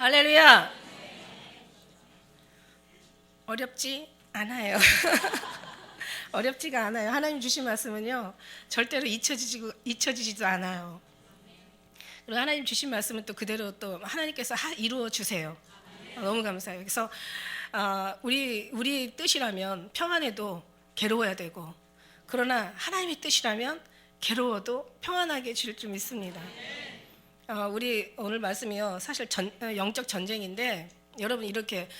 할렐루야. 어렵지 않아요. 어렵지가 않아요. 하나님 주신 말씀은요 절대로 잊혀지지도 않아요. 그리고 하나님 주신 말씀은 또 그대로 또 하나님께서 이루어 주세요. 너무 감사해요. 그래서 우리 뜻이라면 평안해도 괴로워야 되고, 그러나 하나님의 뜻이라면 괴로워도 평안하게 줄 줄 믿습니다. 우리 오늘 말씀이요 사실 영적 전쟁인데, 여러분 이렇게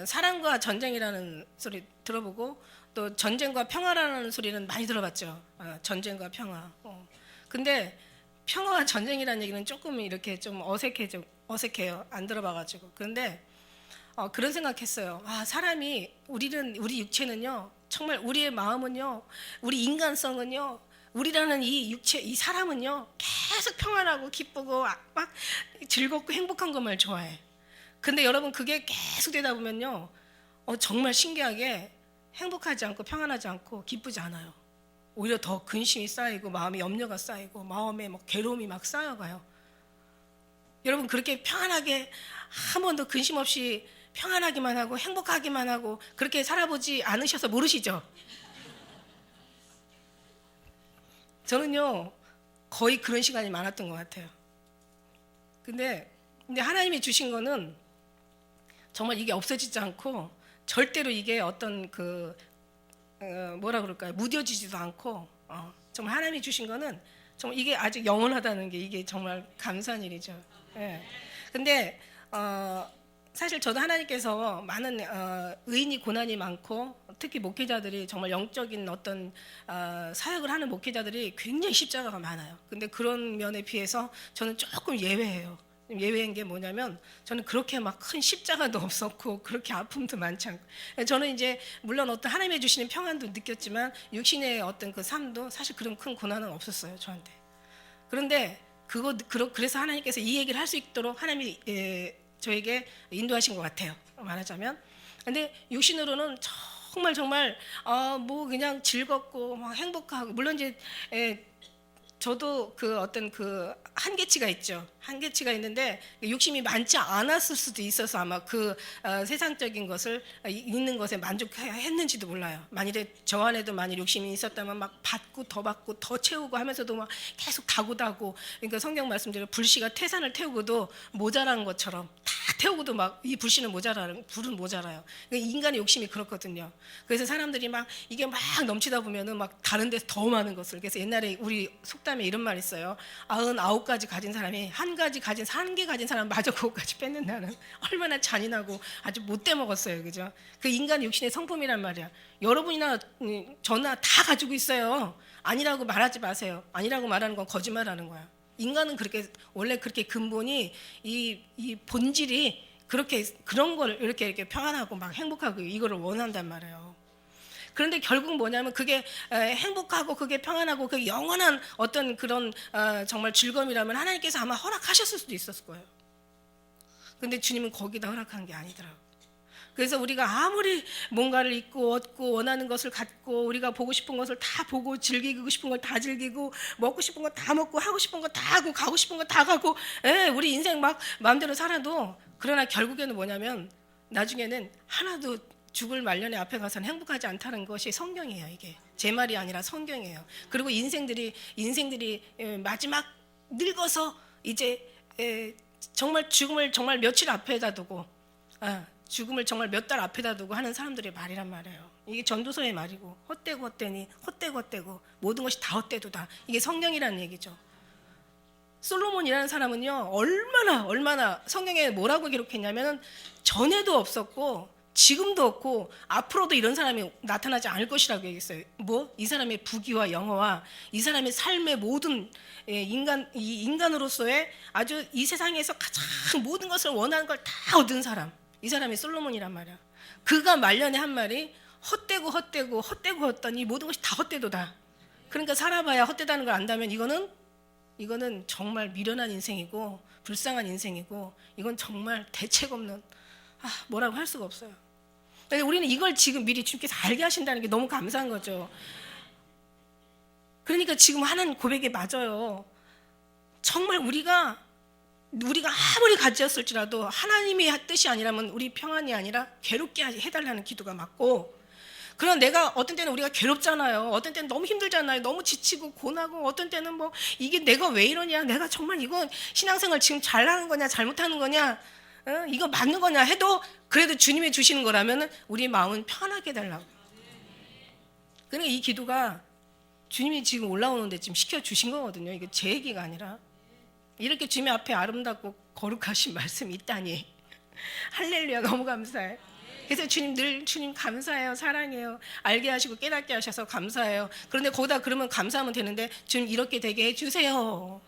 사랑과 전쟁이라는 소리 들어보고 또 전쟁과 평화라는 소리는 많이 들어봤죠. 전쟁과 평화. 근데 평화와 전쟁이라는 얘기는 조금 이렇게 좀 어색해요. 안 들어봐가지고. 그런데 그런 생각했어요. 사람이 우리 육체는요, 정말 우리의 마음은요, 우리 인간성은요, 우리라는 이 육체, 이 사람은요 계속 평안하고 기쁘고 막 즐겁고 행복한 것만 좋아해. 근데 여러분 그게 계속 되다 보면요 정말 신기하게 행복하지 않고 평안하지 않고 기쁘지 않아요. 오히려 더 근심이 쌓이고 마음에 염려가 쌓이고 마음에 막 괴로움이 막 쌓여가요. 여러분 그렇게 평안하게 한 번도 근심 없이 평안하기만 하고 행복하기만 하고 그렇게 살아보지 않으셔서 모르시죠? 저는요 거의 그런 시간이 많았던 것 같아요. 근데 하나님이 주신 거는 정말 이게 없어지지 않고 절대로 이게 어떤 뭐라 그럴까요? 무뎌지지도 않고 정말 하나님이 주신 거는 정말 이게 아직 영원하다는 게 이게 정말 감사한 일이죠. 예. 근데 사실 저도 하나님께서 많은 의인이 고난이 많고 특히 목회자들이 정말 영적인 어떤 사역을 하는 목회자들이 굉장히 십자가가 많아요. 근데 그런 면에 비해서 저는 조금 예외예요. 예외인 게 뭐냐면 저는 그렇게 막 큰 십자가도 없었고 그렇게 아픔도 많지 않고, 저는 이제 물론 어떤 하나님이 주시는 평안도 느꼈지만 육신의 어떤 그 삶도 사실 그런 큰 고난은 없었어요 저한테. 그런데 그래서 하나님께서 이 얘기를 할 수 있도록 하나님이 저에게 인도하신 것 같아요, 말하자면. 근데 육신으로는 정말 뭐 그냥 즐겁고 막 행복하고, 물론 이제 저도 그 어떤 그 한계치가 있죠. 한계치가 있는데 욕심이 많지 않았을 수도 있어서 아마 세상적인 것을 있는 것에 만족했는지도 몰라요. 만일에 저 안에도 만일 욕심이 있었다면 막 받고 더 채우고 하면서도 막 계속 다고다고, 그러니까 성경 말씀대로 불씨가 태산을 태우고도 모자란 것처럼 다 태우고도 막 이 불씨는 불은 모자라요. 그러니까 인간의 욕심이 그렇거든요. 그래서 사람들이 막 이게 막 넘치다 보면은 막 다른 데서 더 많은 것을, 그래서 옛날에 우리 속담에 이런 말 있어요. 99가지 가진 사람이 한 개 가진 사람 마저 그것까지 뺏는다는. 얼마나 잔인하고 아주 못돼 먹었어요, 그죠? 그 인간 육신의 성품이란 말이야. 여러분이나 저나 다 가지고 있어요. 아니라고 말하지 마세요. 아니라고 말하는 건 거짓말하는 거야. 인간은 원래 그렇게 근본이 이 본질이 그런 걸 이렇게 평안하고 막 행복하고 이거를 원한단 말이에요. 그런데 결국 뭐냐면 그게 행복하고 그게 평안하고 그게 영원한 어떤 그런 정말 즐거움이라면 하나님께서 아마 허락하셨을 수도 있었을 거예요. 근데 주님은 거기다 허락한 게 아니더라고요. 그래서 우리가 아무리 뭔가를 잊고 얻고 원하는 것을 갖고 우리가 보고 싶은 것을 다 보고 즐기고 싶은 걸 다 즐기고 먹고 싶은 거 다 먹고 하고 싶은 거 다 하고 가고 싶은 거 다 가고, 우리 인생 막 마음대로 살아도, 그러나 결국에는 뭐냐면 나중에는 하나도 죽을 말년에 앞에 가서는 행복하지 않다는 것이 성경이에요. 이게 제 말이 아니라 성경이에요. 그리고 인생들이 마지막 늙어서 이제 정말 죽음을 정말 며칠 앞에다 두고 죽음을 정말 몇 달 앞에다 두고 하는 사람들의 말이란 말이에요. 이게 전도서의 말이고, 헛되고 헛되고 모든 것이 다 헛되도다. 이게 성경이라는 얘기죠. 솔로몬이라는 사람은요 얼마나 성경에 뭐라고 기록했냐면 전에도 없었고 지금도 없고 앞으로도 이런 사람이 나타나지 않을 것이라고 얘기했어요. 이 사람의 부귀와 영화와 이 사람의 삶의 모든 인간으로서의 아주 이 세상에서 가장 모든 것을 원하는 걸 다 얻은 사람, 이 사람이 솔로몬이란 말이야. 그가 말년에 한 말이 헛되고 헛되니 모든 것이 다 헛되도다. 그러니까 살아봐야 헛되다는 걸 안다면 이거는 정말 미련한 인생이고 불쌍한 인생이고, 이건 정말 대책 없는, 뭐라고 할 수가 없어요. 우리는 이걸 지금 미리 주님께서 알게 하신다는 게 너무 감사한 거죠. 그러니까 지금 하는 고백이 맞아요. 정말 우리가 우리가 아무리 가지었을지라도 하나님의 뜻이 아니라면 우리 평안이 아니라 괴롭게 해달라는 기도가 맞고, 그럼 내가 어떤 때는 우리가 괴롭잖아요. 어떤 때는 너무 힘들잖아요. 너무 지치고 고나고, 어떤 때는 뭐 이게 내가 왜 이러냐, 내가 정말 이거 신앙생활 지금 잘하는 거냐 잘못하는 거냐, 이거 맞는 거냐 해도 그래도 주님이 주시는 거라면 우리 마음은 편하게 해달라고. 그러니까 이 기도가 주님이 지금 올라오는데 지금 시켜주신 거거든요. 이게 제 얘기가 아니라. 이렇게 주님 앞에 아름답고 거룩하신 말씀이 있다니 할렐루야, 너무 감사해. 그래서 주님 늘 주님 감사해요, 사랑해요, 알게 하시고 깨닫게 하셔서 감사해요. 그런데 거기다 그러면 감사하면 되는데 주님 이렇게 되게 해주세요,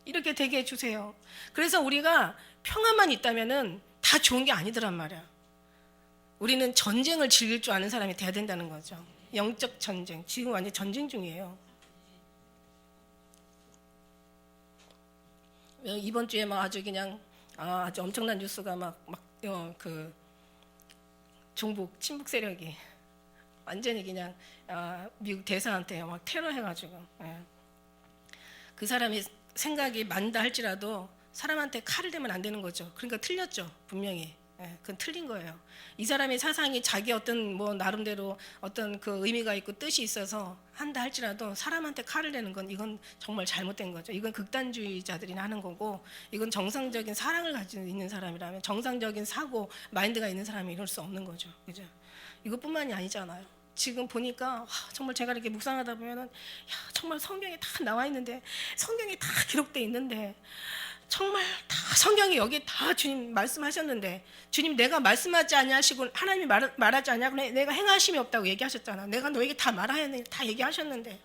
이렇게 되게 해주세요. 그래서 우리가 평안만 있다면은 다 좋은 게 아니더란 말이야. 우리는 전쟁을 즐길 줄 아는 사람이 돼야 된다는 거죠. 영적 전쟁, 지금 완전 전쟁 중이에요. 이번 주에 막 아주 그냥 아주 엄청난 뉴스가 그 종북 친북 세력이 완전히 그냥 미국 대사한테 막 테러해가지고, 그 사람이 생각이 맞다 할지라도 사람한테 칼을 대면 안 되는 거죠. 그러니까 틀렸죠, 분명히. 그건 틀린 거예요. 이 사람의 사상이 자기 어떤 뭐 나름대로 어떤 그 의미가 있고 뜻이 있어서 한다 할지라도 사람한테 칼을 대는 건 이건 정말 잘못된 거죠. 이건 극단주의자들이 하는 거고, 이건 정상적인 사랑을 가지고 있는 사람이라면, 정상적인 사고 마인드가 있는 사람이 이럴 수 없는 거죠. 그죠? 이것뿐만이 아니잖아요. 지금 보니까 정말 제가 이렇게 묵상하다 보면은 정말 성경에 다 나와 있는데, 성경에 다 기록돼 있는데, 정말 다 성경이 여기 다 주님 말씀하셨는데, 주님 내가 말씀하지 아니하시고 하나님이 말하지 아니하고 내가 행하심이 없다고 얘기하셨잖아. 내가 너에게 다 말하야 돼, 다 얘기하셨는데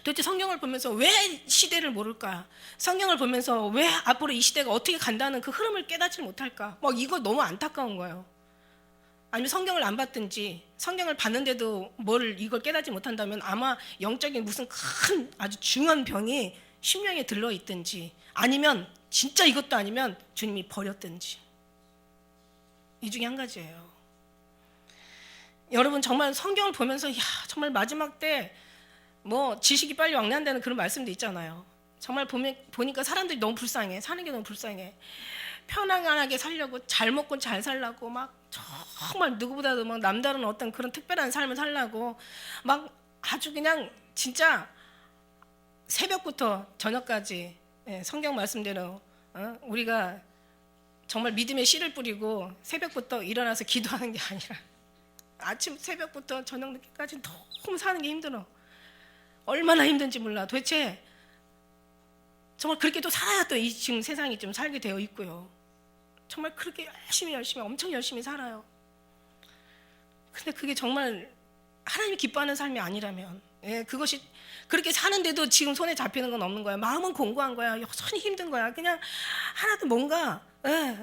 도대체 성경을 보면서 왜 시대를 모를까? 성경을 보면서 왜 앞으로 이 시대가 어떻게 간다는 그 흐름을 깨닫지 못할까? 이거 너무 안타까운 거예요. 아니면 성경을 안 봤든지, 성경을 봤는데도 이걸 깨닫지 못한다면 아마 영적인 무슨 큰 아주 중한 병이 심령에 들러있든지, 아니면 진짜 이것도 아니면 주님이 버렸든지, 이 중에 한 가지예요. 여러분 정말 성경을 보면서 정말 마지막 때 지식이 빨리 왕래한다는 그런 말씀도 있잖아요. 정말 보니까 사람들이 너무 불쌍해. 사는 게 너무 불쌍해. 편안하게 살려고, 잘 먹고 잘 살라고 정말 누구보다도 남다른 어떤 그런 특별한 삶을 살라고 아주 그냥 진짜 새벽부터 저녁까지, 성경 말씀대로 우리가 정말 믿음의 씨를 뿌리고 새벽부터 일어나서 기도하는 게 아니라 아침 새벽부터 저녁 늦게까지 너무 사는 게 힘들어. 얼마나 힘든지 몰라. 도대체 정말 그렇게 또 살아야 또 이 지금 세상이 좀 살게 되어 있고요. 정말 그렇게 열심히 엄청 열심히 살아요. 근데 그게 정말 하나님이 기뻐하는 삶이 아니라면, 그것이 그렇게 사는데도 지금 손에 잡히는 건 없는 거야. 마음은 공고한 거야. 여전히 힘든 거야. 그냥 하나도 뭔가,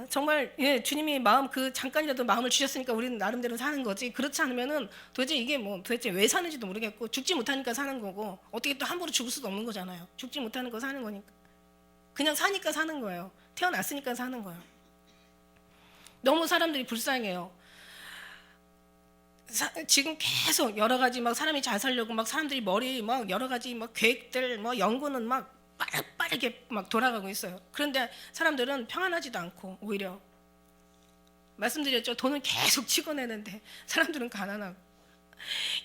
정말 주님이 마음 잠깐이라도 마음을 주셨으니까 우리는 나름대로 사는 거지. 그렇지 않으면은 도대체 이게 도대체 왜 사는지도 모르겠고, 죽지 못하니까 사는 거고, 어떻게 또 함부로 죽을 수도 없는 거잖아요. 죽지 못하는 거 사는 거니까. 그냥 사니까 사는 거예요. 태어났으니까 사는 거예요. 너무 사람들이 불쌍해요. 지금 계속 여러 가지 사람이 잘 살려고 사람들이 머리 여러 가지 계획들 연구는 빠르게 돌아가고 있어요. 그런데 사람들은 평안하지도 않고, 오히려 말씀드렸죠. 돈은 계속 찍어내는데 사람들은 가난하고,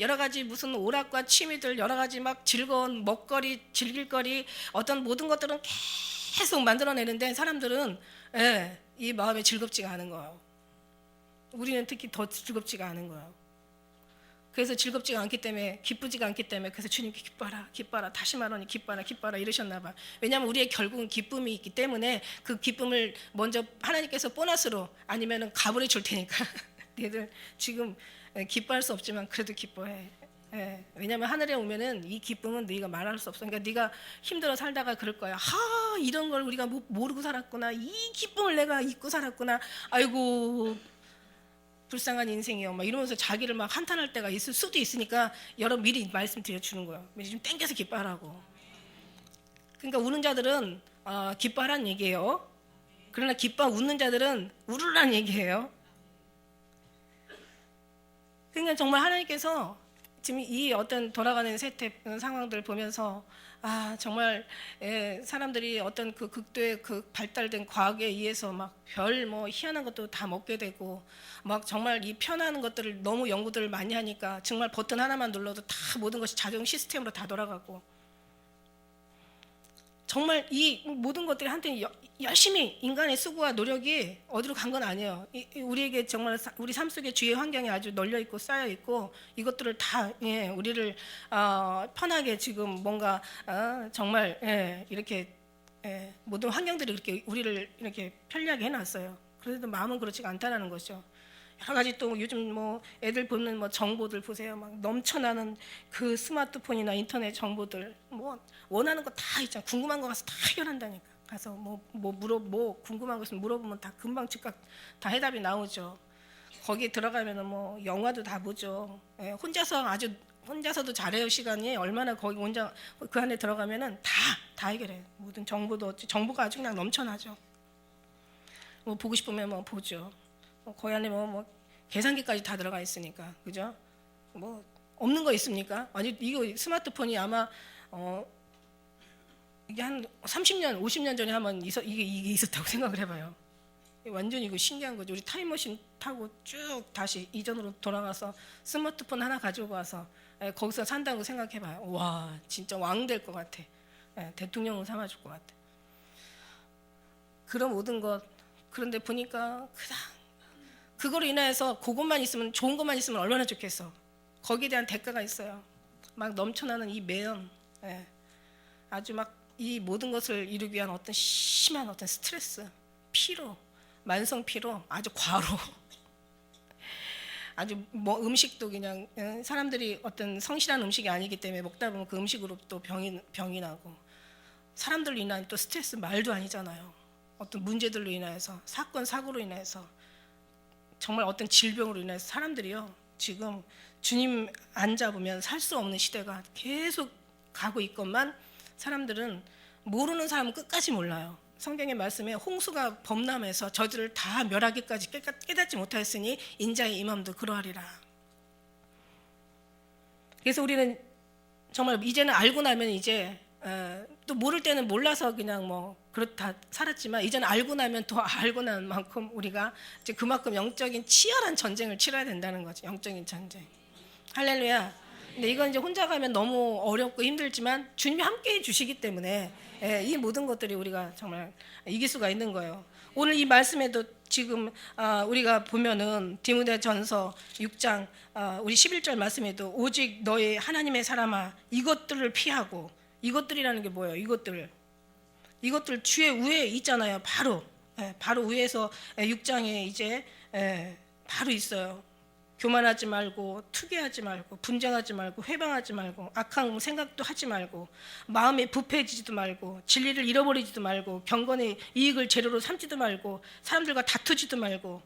여러 가지 무슨 오락과 취미들, 여러 가지 즐거운 먹거리, 즐길거리, 어떤 모든 것들은 계속 만들어내는데 사람들은 이 마음에 즐겁지가 않은 거예요. 우리는 특히 더 즐겁지가 않은 거예요. 그래서 즐겁지가 않기 때문에, 기쁘지가 않기 때문에, 그래서 주님께 기뻐라, 다시 말하니 기뻐라 이러셨나 봐. 왜냐하면 우리의 결국은 기쁨이 있기 때문에 그 기쁨을 먼저 하나님께서 보너스로, 아니면은 가불해 줄 테니까 너희들 지금 기뻐할 수 없지만 그래도 기뻐해. 왜냐하면 하늘에 오면은 이 기쁨은 네가 말할 수 없어. 그러니까 네가 힘들어 살다가 그럴 거야. 이런 걸 우리가 모르고 살았구나. 이 기쁨을 내가 잊고 살았구나. 아이고 불쌍한 인생이요. 이러면서 자기를 한탄할 때가 있을 수도 있으니까 여러분 미리 말씀드려 주는 거예요. 좀 땡겨서 기뻐하라고. 그러니까 우는 자들은 기뻐하라는 얘기예요. 그러나 웃는 자들은 울으라는 얘기예요. 그러니까 정말 하나님께서 지금 이 어떤 돌아가는 세태 상황들 보면서 정말 사람들이 어떤 그 극도의 그 발달된 과학에 의해서 막 별 뭐 희한한 것도 다 먹게 되고 막 정말 이 편한 것들을 너무 연구들을 많이 하니까 정말 버튼 하나만 눌러도 다 모든 것이 자동 시스템으로 다 돌아가고 정말 이 모든 것들이 한테 열심히 인간의 수고와 노력이 어디로 간 건 아니에요. 우리에게 정말 우리 삶 속에 주위의 환경이 아주 널려 있고 쌓여 있고 이것들을 다 우리를 편하게 지금 뭔가 정말 이렇게 모든 환경들이 이렇게 우리를 이렇게 편리하게 해놨어요. 그래도 마음은 그렇지가 않다라는 거죠. 여러 가지 또 요즘 뭐 애들 보는 뭐 정보들 보세요. 막 넘쳐나는 그 스마트폰이나 인터넷 정보들 뭐 원하는 거 다 있잖아. 궁금한 거 가서 다 해결한다니까. 가서 뭐 궁금한 거 있으면 물어보면 다 금방 즉각 다 해답이 나오죠. 거기에 들어가면은 뭐 영화도 다 보죠. 혼자서도 잘해요. 시간이 얼마나 거기 혼자 그 안에 들어가면은 다 해결해. 모든 정보가 아주 그냥 넘쳐나죠. 뭐 보고 싶으면 뭐 보죠. 거기 안에 뭐 계산기까지 다 들어가 있으니까, 그죠? 뭐 없는 거 있습니까? 아니 이거 스마트폰이 아마 이게 한 30년, 50년 전에 한번 이게 있었다고 생각을 해봐요. 완전히 이거 신기한 거죠. 우리 타임머신 타고 쭉 다시 이전으로 돌아가서 스마트폰 하나 가지고 와서 거기서 산다고 생각해봐요. 와, 진짜 왕 될 것 같아. 대통령을 삼아줄 것 같아. 그런 모든 것. 그런데 보니까 그거로 인해서 그것만 있으면 좋은 것만 있으면 얼마나 좋겠어. 거기에 대한 대가가 있어요. 막 넘쳐나는 이 매연, 아주 막 이 모든 것을 이루기 위한 어떤 심한 어떤 스트레스, 피로, 만성 피로, 아주 과로, 아주 뭐 음식도 그냥 사람들이 어떤 성실한 음식이 아니기 때문에 먹다 보면 그 음식으로 또 병이 나고 사람들로 인한 또 스트레스 말도 아니잖아요. 어떤 문제들로 인해서 사건 사고로 인해서 정말 어떤 질병으로 인해서 사람들이요 지금 주님 안 잡으면 살 수 없는 시대가 계속 가고 있건만 사람들은 모르는 사람은 끝까지 몰라요. 성경의 말씀에 홍수가 범람해서 저들을 다 멸하기까지 깨닫지 못하였으니 인자의 임함도 그러하리라. 그래서 우리는 정말 이제는 알고 나면 이제 또 모를 때는 몰라서 그냥 뭐 그렇다 살았지만 이제는 알고 나면 더 알고 난 만큼 우리가 이제 그만큼 영적인 치열한 전쟁을 치러야 된다는 거죠. 영적인 전쟁. 할렐루야. 근데 이건 이제 혼자 가면 너무 어렵고 힘들지만 주님이 함께 해주시기 때문에 이 모든 것들이 우리가 정말 이길 수가 있는 거예요. 오늘 이 말씀에도 지금 우리가 보면은 디모데전서 6장 우리 11절 말씀에도 오직 너희 하나님의 사람아 이것들을 피하고 이것들이라는 게 뭐예요? 이것들 주의 위에 있잖아요. 바로 위에서 6장에 이제 바로 있어요. 교만하지 말고 투기하지 말고 분쟁하지 말고 회방하지 말고 악한 생각도 하지 말고 마음에 부패지지도 말고 진리를 잃어버리지도 말고 경건의 이익을 재료로 삼지도 말고 사람들과 다투지도 말고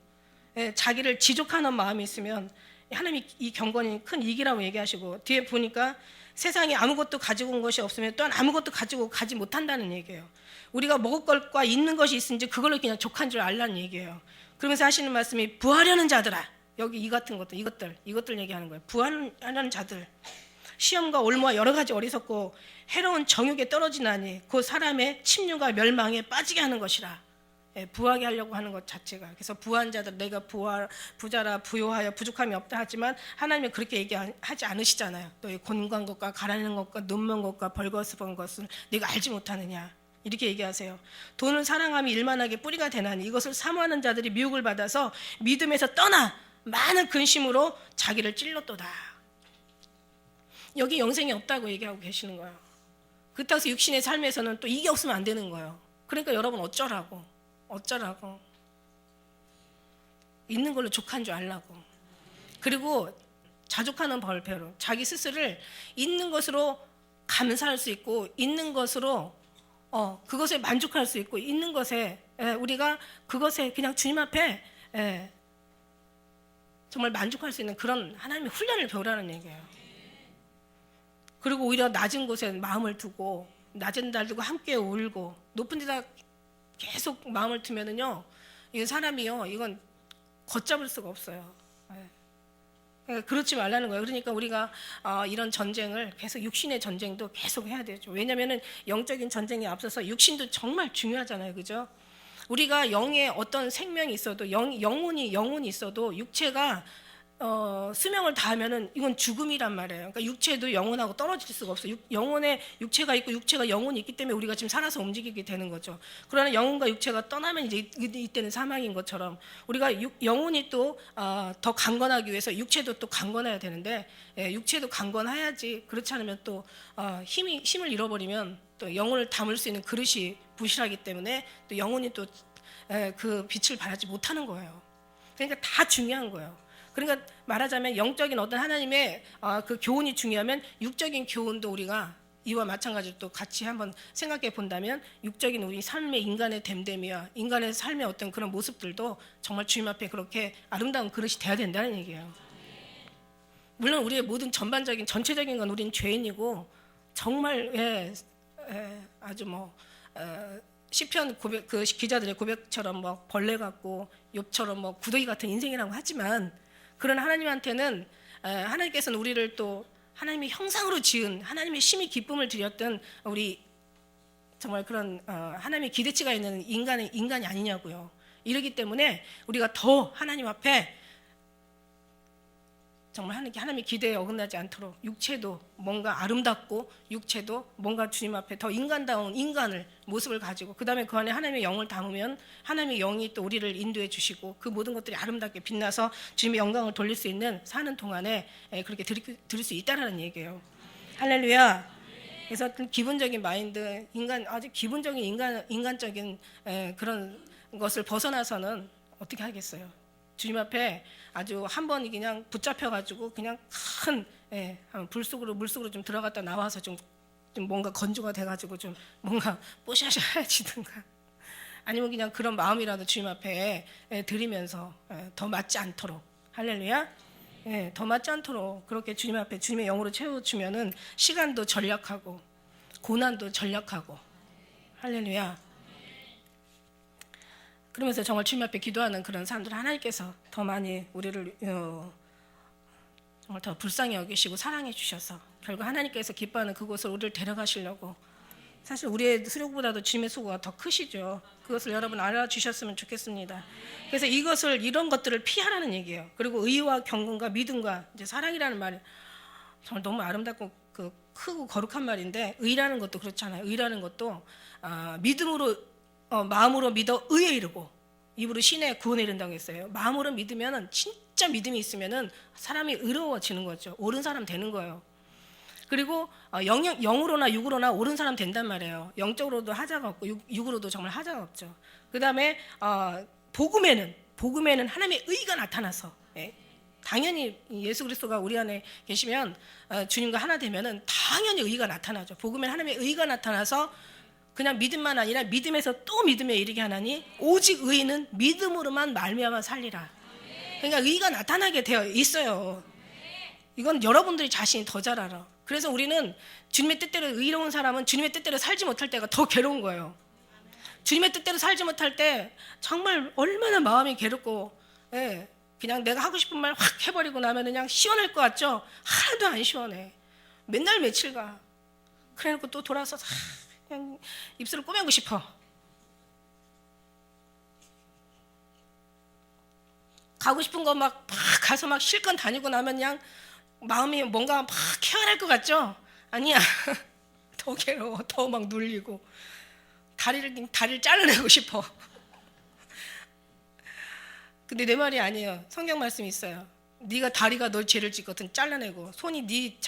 자기를 지족하는 마음이 있으면 하나님이 이 경건이 큰 이익이라고 얘기하시고 뒤에 보니까 세상에 아무것도 가지고 온 것이 없으면 또한 아무것도 가지고 가지 못한다는 얘기예요. 우리가 먹을 것과 있는 것이 있은지 그걸로 그냥 족한 줄 알라는 얘기예요. 그러면서 하시는 말씀이 부하려는 자들아 여기 이 같은 것들 이것들 얘기하는 거예요. 부하려는 자들 시험과 올무와 여러 가지 어리석고 해로운 정욕에 떨어지나니 그 사람의 침륜과 멸망에 빠지게 하는 것이라. 부하게 하려고 하는 것 자체가. 그래서 부한 자들 내가 부자라 부요하여 부족함이 없다 하지만 하나님은 그렇게 얘기하지 않으시잖아요. 너의 곤고한 것과 가라는 것과 눈먼 것과 벌거벗은 것을 네가 알지 못하느냐 이렇게 얘기하세요. 돈을 사랑함이 일만하게 뿌리가 되나니 이것을 사모하는 자들이 미혹을 받아서 믿음에서 떠나 많은 근심으로 자기를 찔렀도다. 여기 영생이 없다고 얘기하고 계시는 거예요. 그렇다고 해서 육신의 삶에서는 또 이게 없으면 안 되는 거예요. 그러니까 여러분 어쩌라고 있는 걸로 족한 줄 알라고. 그리고 자족하는 벌표로 자기 스스로를 있는 것으로 감사할 수 있고 있는 것으로 그것에 만족할 수 있고 있는 것에 우리가 그것에 그냥 주님 앞에 정말 만족할 수 있는 그런 하나님의 훈련을 배우라는 얘기예요. 그리고 오히려 낮은 곳에 마음을 두고 낮은 날 두고 함께 울고 높은 데다 계속 마음을 두면은요 이건 사람이요 이건 걷잡을 수가 없어요. 그렇지 말라는 거예요. 그러니까 우리가 이런 전쟁을 계속 육신의 전쟁도 계속 해야 되죠. 왜냐하면은 영적인 전쟁에 앞서서 육신도 정말 중요하잖아요, 그죠? 우리가 영의 어떤 생명이 있어도 영혼이 있어도 육체가 수명을 다하면은 이건 죽음이란 말이에요. 그러니까 육체도 영혼하고 떨어질 수가 없어요. 영혼에 육체가 있고 육체가 영혼이 있기 때문에 우리가 지금 살아서 움직이게 되는 거죠. 그러나 영혼과 육체가 떠나면 이제 이때는 사망인 것처럼 우리가 영혼이 또 더 강건하기 위해서 육체도 또 강건해야 되는데 육체도 강건해야지. 그렇지 않으면 또 힘을 잃어버리면 또 영혼을 담을 수 있는 그릇이 부실하기 때문에 또 영혼이 또 그 빛을 발하지 못하는 거예요. 그러니까 다 중요한 거예요. 그러니까 말하자면 영적인 어떤 하나님의 그 교훈이 중요하면 육적인 교훈도 우리가 이와 마찬가지로 또 같이 한번 생각해 본다면 육적인 우리 삶의 인간의 됨됨이와 인간의 삶의 어떤 그런 모습들도 정말 주님 앞에 그렇게 아름다운 그릇이 돼야 된다는 얘기예요. 물론 우리의 모든 전체적인 건 우리는 죄인이고 정말 아주 시편 고백, 그 기자들의 고백처럼 벌레 같고 욥처럼 구더기 같은 인생이라고 하지만 그런 하나님한테는 하나님께서는 우리를 또 하나님의 형상으로 지은 하나님의 심히 기쁨을 드렸던 우리 정말 그런 하나님의 기대치가 있는 인간이 아니냐고요. 이러기 때문에 우리가 더 하나님 앞에 정말 하나님의 기대에 어긋나지 않도록 육체도 뭔가 아름답고 육체도 뭔가 주님 앞에 더 인간다운 인간을 모습을 가지고 그 다음에 그 안에 하나님의 영을 담으면 하나님의 영이 또 우리를 인도해 주시고 그 모든 것들이 아름답게 빛나서 주님의 영광을 돌릴 수 있는 사는 동안에 그렇게 드릴 수 있다는 얘기예요. 할렐루야. 그래서 기본적인 마인드, 아주 기본적인 인간적인 그런 것을 벗어나서는 어떻게 하겠어요? 주님 앞에 아주 한 번 그냥 붙잡혀가지고 그냥 큰 물속으로 좀 들어갔다 나와서 좀 뭔가 건조가 돼가지고 좀 뭔가 뽀샤샤해지든가 아니면 그냥 그런 마음이라도 주님 앞에 드리면서 더 맞지 않도록 할렐루야. 더 맞지 않도록 그렇게 주님 앞에 주님의 영으로 채워주면은 시간도 전략하고 고난도 전략하고 할렐루야. 그러면서 정말 주님 앞에 기도하는 그런 사람들 하나님께서 더 많이 우리를 정말 더 불쌍히 여기시고 사랑해 주셔서 결국 하나님께서 기뻐하는 그곳을 우리를 데려가시려고 사실 우리의 수고보다도 주님의 수고가 더 크시죠. 그것을 여러분 알아주셨으면 좋겠습니다. 그래서 이런 것들을 피하라는 얘기예요. 그리고 의와 경건과 믿음과 이제 사랑이라는 말이 정말 너무 아름답고 크고 거룩한 말인데 의라는 것도 그렇잖아요. 의라는 것도 믿음으로 마음으로 믿어 의에 이르고 입으로 신의 구원에 이른다고 했어요. 마음으로 믿으면은 진짜 믿음이 있으면은 사람이 의로워지는 거죠. 옳은 사람 되는 거예요. 그리고 영으로나 육으로나 옳은 사람 된단 말이에요. 영적으로도 하자가 없고 육으로도 정말 하자가 없죠. 그 다음에 복음에는 하나님의 의가 나타나서 당연히 예수 그리스도가 우리 안에 계시면 주님과 하나 되면은 당연히 의가 나타나죠. 복음에는 하나님의 의가 나타나서 그냥 믿음만 아니라 믿음에서 또 믿음에 이르게 하나니 오직 의인은 믿음으로만 말미암아 살리라. 그러니까 의가 나타나게 되어 있어요. 이건 여러분들이 자신이 더 잘 알아. 그래서 우리는 주님의 뜻대로 의로운 사람은 주님의 뜻대로 살지 못할 때가 더 괴로운 거예요. 주님의 뜻대로 살지 못할 때 정말 얼마나 마음이 괴롭고 그냥 내가 하고 싶은 말 확 해버리고 나면 그냥 시원할 것 같죠? 하나도 안 시원해. 맨날 며칠 가. 그래놓고 또 돌아서 그냥 입술을 꼬매고 싶어. 가고 싶은 거 막 가서 막 실컷 다니고 나면 그냥 마음이 뭔가 막 쾌활할 것 같죠? 아니야. 더 괴로워. 더 막 눌리고 다리를 잘라내고 싶어. 근데 내 말이 아니에요. 성경 말씀이 있어요. 네가 다리가 널 죄를 짓거든 잘라내고 손이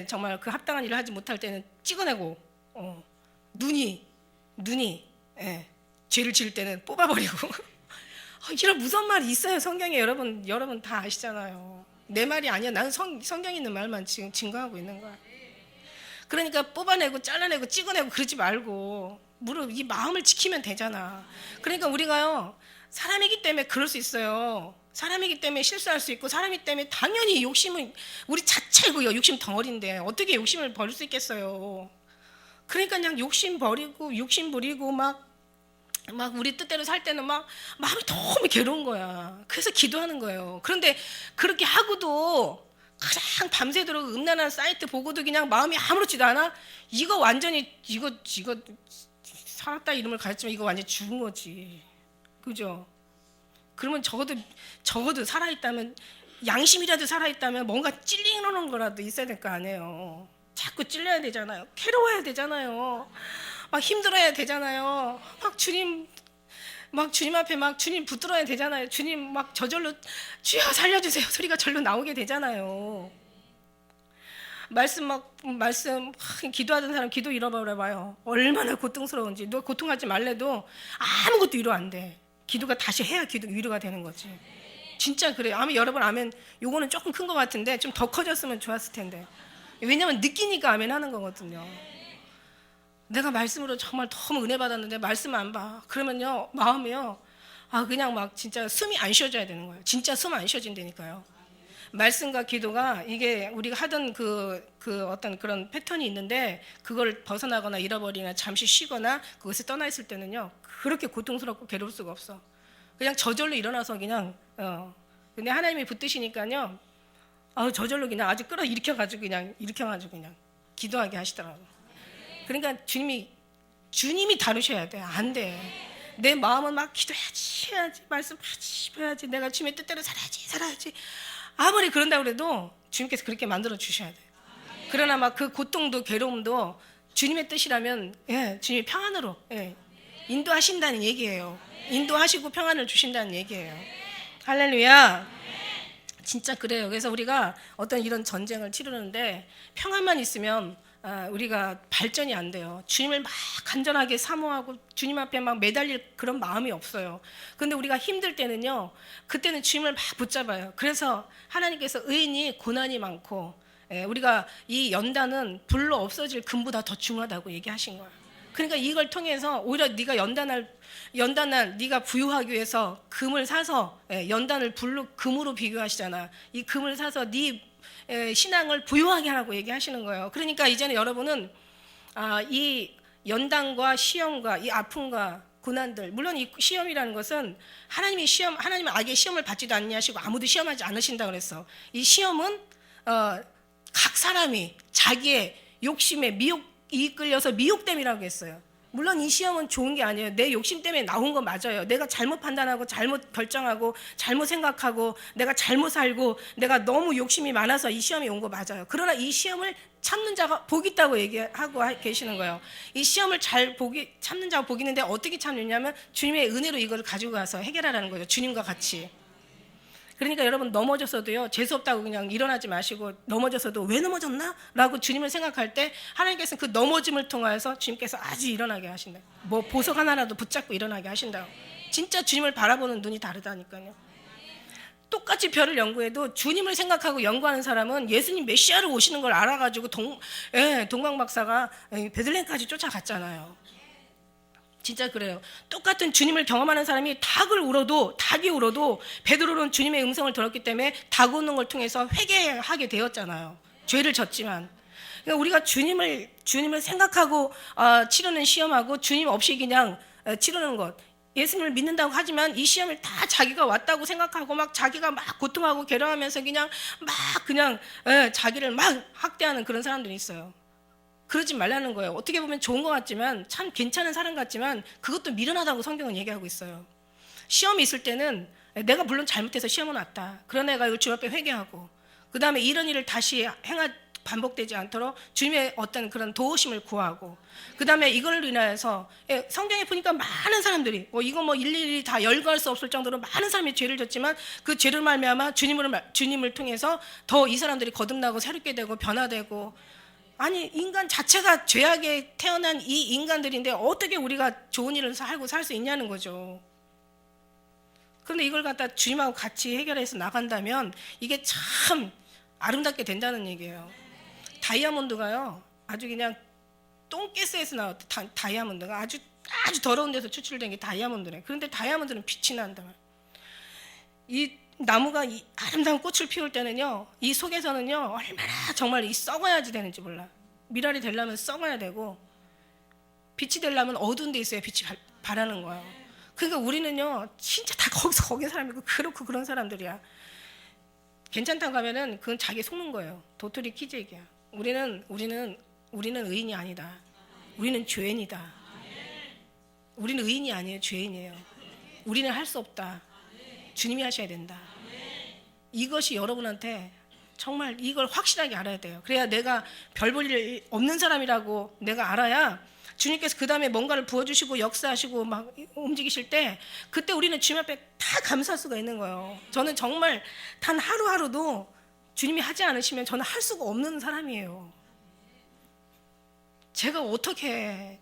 정말 그 합당한 일을 하지 못할 때는 찍어내고 눈이 죄를 지을 때는 뽑아버리고 이런 무서운 말이 있어요. 성경에 여러분 다 아시잖아요. 내 말이 아니야. 나는 성경에 있는 말만 지금 증거하고 있는 거야. 그러니까 뽑아내고 잘라내고 찍어내고 그러지 말고 이 마음을 지키면 되잖아. 그러니까 우리가요 사람이기 때문에 그럴 수 있어요. 사람이기 때문에 실수할 수 있고 사람이기 때문에 당연히 욕심은 우리 자체고요. 욕심 덩어리인데 어떻게 욕심을 버릴 수 있겠어요. 그러니까 그냥 욕심 버리고 욕심 부리고 막 막 우리 뜻대로 살 때는 막 마음이 너무 괴로운 거야. 그래서 기도하는 거예요. 그런데 그렇게 하고도 그냥 밤새도록 음란한 사이트 보고도 그냥 마음이 아무렇지도 않아. 이거 완전히 이거 살았다 이름을 가졌지만 이거 완전히 죽은 거지. 그죠? 그러면 적어도 살아있다면, 양심이라도 살아있다면 뭔가 찔리는 거라도 있어야 될 거 아니에요. 자꾸 찔려야 되잖아요. 괴로워야 되잖아요. 막 힘들어야 되잖아요. 막 주님 앞에 막 주님 붙들어야 되잖아요. 주님 막 저절로 주여 살려주세요 소리가 절로 나오게 되잖아요. 말씀 기도하던 사람 기도 잃어버려봐요. 얼마나 고통스러운지. 너 고통하지 말래도 아무것도 위로 안 돼. 기도가 다시 해야 위로가 되는 거지. 진짜 그래요. 여러분 아멘. 요거는 조금 큰 것 같은데 좀 더 커졌으면 좋았을 텐데. 왜냐면 느끼니까 아멘 하는 거거든요. 내가 말씀으로 정말 너무 은혜 받았는데 말씀 안 봐. 그러면요 마음이요 그냥 막 진짜 숨이 안 쉬어져야 되는 거예요. 진짜 숨 안 쉬어진다니까요. 말씀과 기도가 이게 우리가 하던 그 어떤 그런 패턴이 있는데 그걸 벗어나거나 잃어버리거나 잠시 쉬거나 그것에 떠나 있을 때는요 그렇게 고통스럽고 괴로울 수가 없어. 그냥 저절로 일어나서 그냥 근데 하나님이 붙드시니까요 저절로 그냥 아주 끌어일으켜가지고 그냥 기도하게 하시더라고요. 그러니까 주님이 다루셔야 돼. 안 돼. 내 마음은 막 기도해야지 말씀해야지 내가 주님의 뜻대로 살아야지 아무리 그런다고 해도 주님께서 그렇게 만들어 주셔야 돼요. 그러나 막 그 고통도 괴로움도 주님의 뜻이라면 주님이 평안으로 인도하신다는 얘기예요. 인도하시고 평안을 주신다는 얘기예요. 할렐루야. 진짜 그래요. 그래서 우리가 어떤 이런 전쟁을 치르는데 평안만 있으면 우리가 발전이 안 돼요. 주님을 막 간절하게 사모하고 주님 앞에 막 매달릴 그런 마음이 없어요. 근데 우리가 힘들 때는요 그때는 주님을 막 붙잡아요. 그래서 하나님께서 의인이 고난이 많고 우리가 이 연단은 불로 없어질 금보다 더 중하다고 얘기하신 거예요. 그러니까 이걸 통해서 오히려 네가 연단할 네가 부유하기 위해서 금을 사서 연단을 금으로 비교하시잖아. 이 금을 사서 네 신앙을 부유하게 하라고 얘기하시는 거예요. 그러니까 이제는 여러분은 이 연단과 시험과 이 아픔과 고난들, 물론 이 시험이라는 것은 하나님은 악의 시험을 받지도 않냐시고 아무도 시험하지 않으신다 그랬어. 이 시험은 각 사람이 자기의 욕심에 이끌려서 미혹됨이라고 했어요. 물론 이 시험은 좋은 게 아니에요. 내 욕심 때문에 나온 거 맞아요. 내가 잘못 판단하고 잘못 결정하고 잘못 생각하고 내가 잘못 살고 내가 너무 욕심이 많아서 이 시험이 온 거 맞아요. 그러나 이 시험을 참는 자가 복 있다고 얘기하고 계시는 거예요. 이 시험을 참는 자가 복 있는데 어떻게 참느냐면 주님의 은혜로 이걸 가지고 가서 해결하라는 거죠. 주님과 같이. 그러니까 여러분 넘어졌어도요 재수없다고 그냥 일어나지 마시고 넘어졌어도 왜 넘어졌나? 라고 주님을 생각할 때 하나님께서는 그 넘어짐을 통해서 주님께서 아주 일어나게 하신다. 뭐 보석 하나라도 붙잡고 일어나게 하신다고. 진짜 주님을 바라보는 눈이 다르다니까요. 똑같이 별을 연구해도 주님을 생각하고 연구하는 사람은 예수님 메시아로 오시는 걸 알아가지고 동방박사가 베들레헴까지 쫓아갔잖아요. 진짜 그래요. 똑같은 주님을 경험하는 사람이 닭이 울어도 베드로는 주님의 음성을 들었기 때문에 닭 우는 걸 통해서 회개하게 되었잖아요. 죄를 졌지만. 그러니까 우리가 주님을 생각하고 치르는 시험하고 주님 없이 그냥 치르는 것. 예수님을 믿는다고 하지만 이 시험을 다 자기가 왔다고 생각하고 막 자기가 막 고통하고 괴로워하면서 그냥 자기를 막 학대하는 그런 사람들이 있어요. 그러지 말라는 거예요. 어떻게 보면 좋은 것 같지만 참 괜찮은 사람 같지만 그것도 미련하다고 성경은 얘기하고 있어요. 시험이 있을 때는 내가 물론 잘못해서 시험은 왔다. 그러나 내가 이걸 주님 앞에 회개하고 그 다음에 이런 일을 다시 반복되지 않도록 주님의 어떤 그런 도우심을 구하고 그 다음에 이걸 인하여서 성경에 보니까 많은 사람들이 이거 일일이 다 열거할 수 없을 정도로 많은 사람이 죄를 졌지만 그 죄를 말미암아 주님을 통해서 더 이 사람들이 거듭나고 새롭게 되고 변화되고 아니 인간 자체가 죄악에 태어난 이 인간들인데 어떻게 우리가 좋은 일을 살고 살 수 있냐는 거죠. 그런데 이걸 갖다 주님하고 같이 해결해서 나간다면 이게 참 아름답게 된다는 얘기예요. 다이아몬드가요 아주 그냥 똥가스에서 나왔던 다이아몬드가 아주 더러운 데서 추출된 게 다이아몬드래. 그런데 다이아몬드는 빛이 난다. 이 나무가 이 아름다운 꽃을 피울 때는요 이 속에서는요 얼마나 정말 이 썩어야지 되는지 몰라. 미랄이 되려면 썩어야 되고 빛이 되려면 어두운 데 있어야 빛이 바라는 거예요. 그러니까 우리는요 진짜 다 거기서 거기 사람이고 그렇고 그런 사람들이야. 괜찮다고 하면은 그건 자기 속는 거예요. 도토리 키재기야. 우리는 의인이 아니다. 우리는 죄인이다. 우리는 의인이 아니에요. 죄인이에요. 우리는 할 수 없다. 주님이 하셔야 된다. 이것이 여러분한테 정말 이걸 확실하게 알아야 돼요. 그래야 내가 별 볼 일 없는 사람이라고 내가 알아야 주님께서 그 다음에 뭔가를 부어주시고 역사하시고 막 움직이실 때 그때 우리는 주님 앞에 다 감사할 수가 있는 거예요. 저는 정말 단 하루하루도 주님이 하지 않으시면 저는 할 수가 없는 사람이에요. 제가 어떻게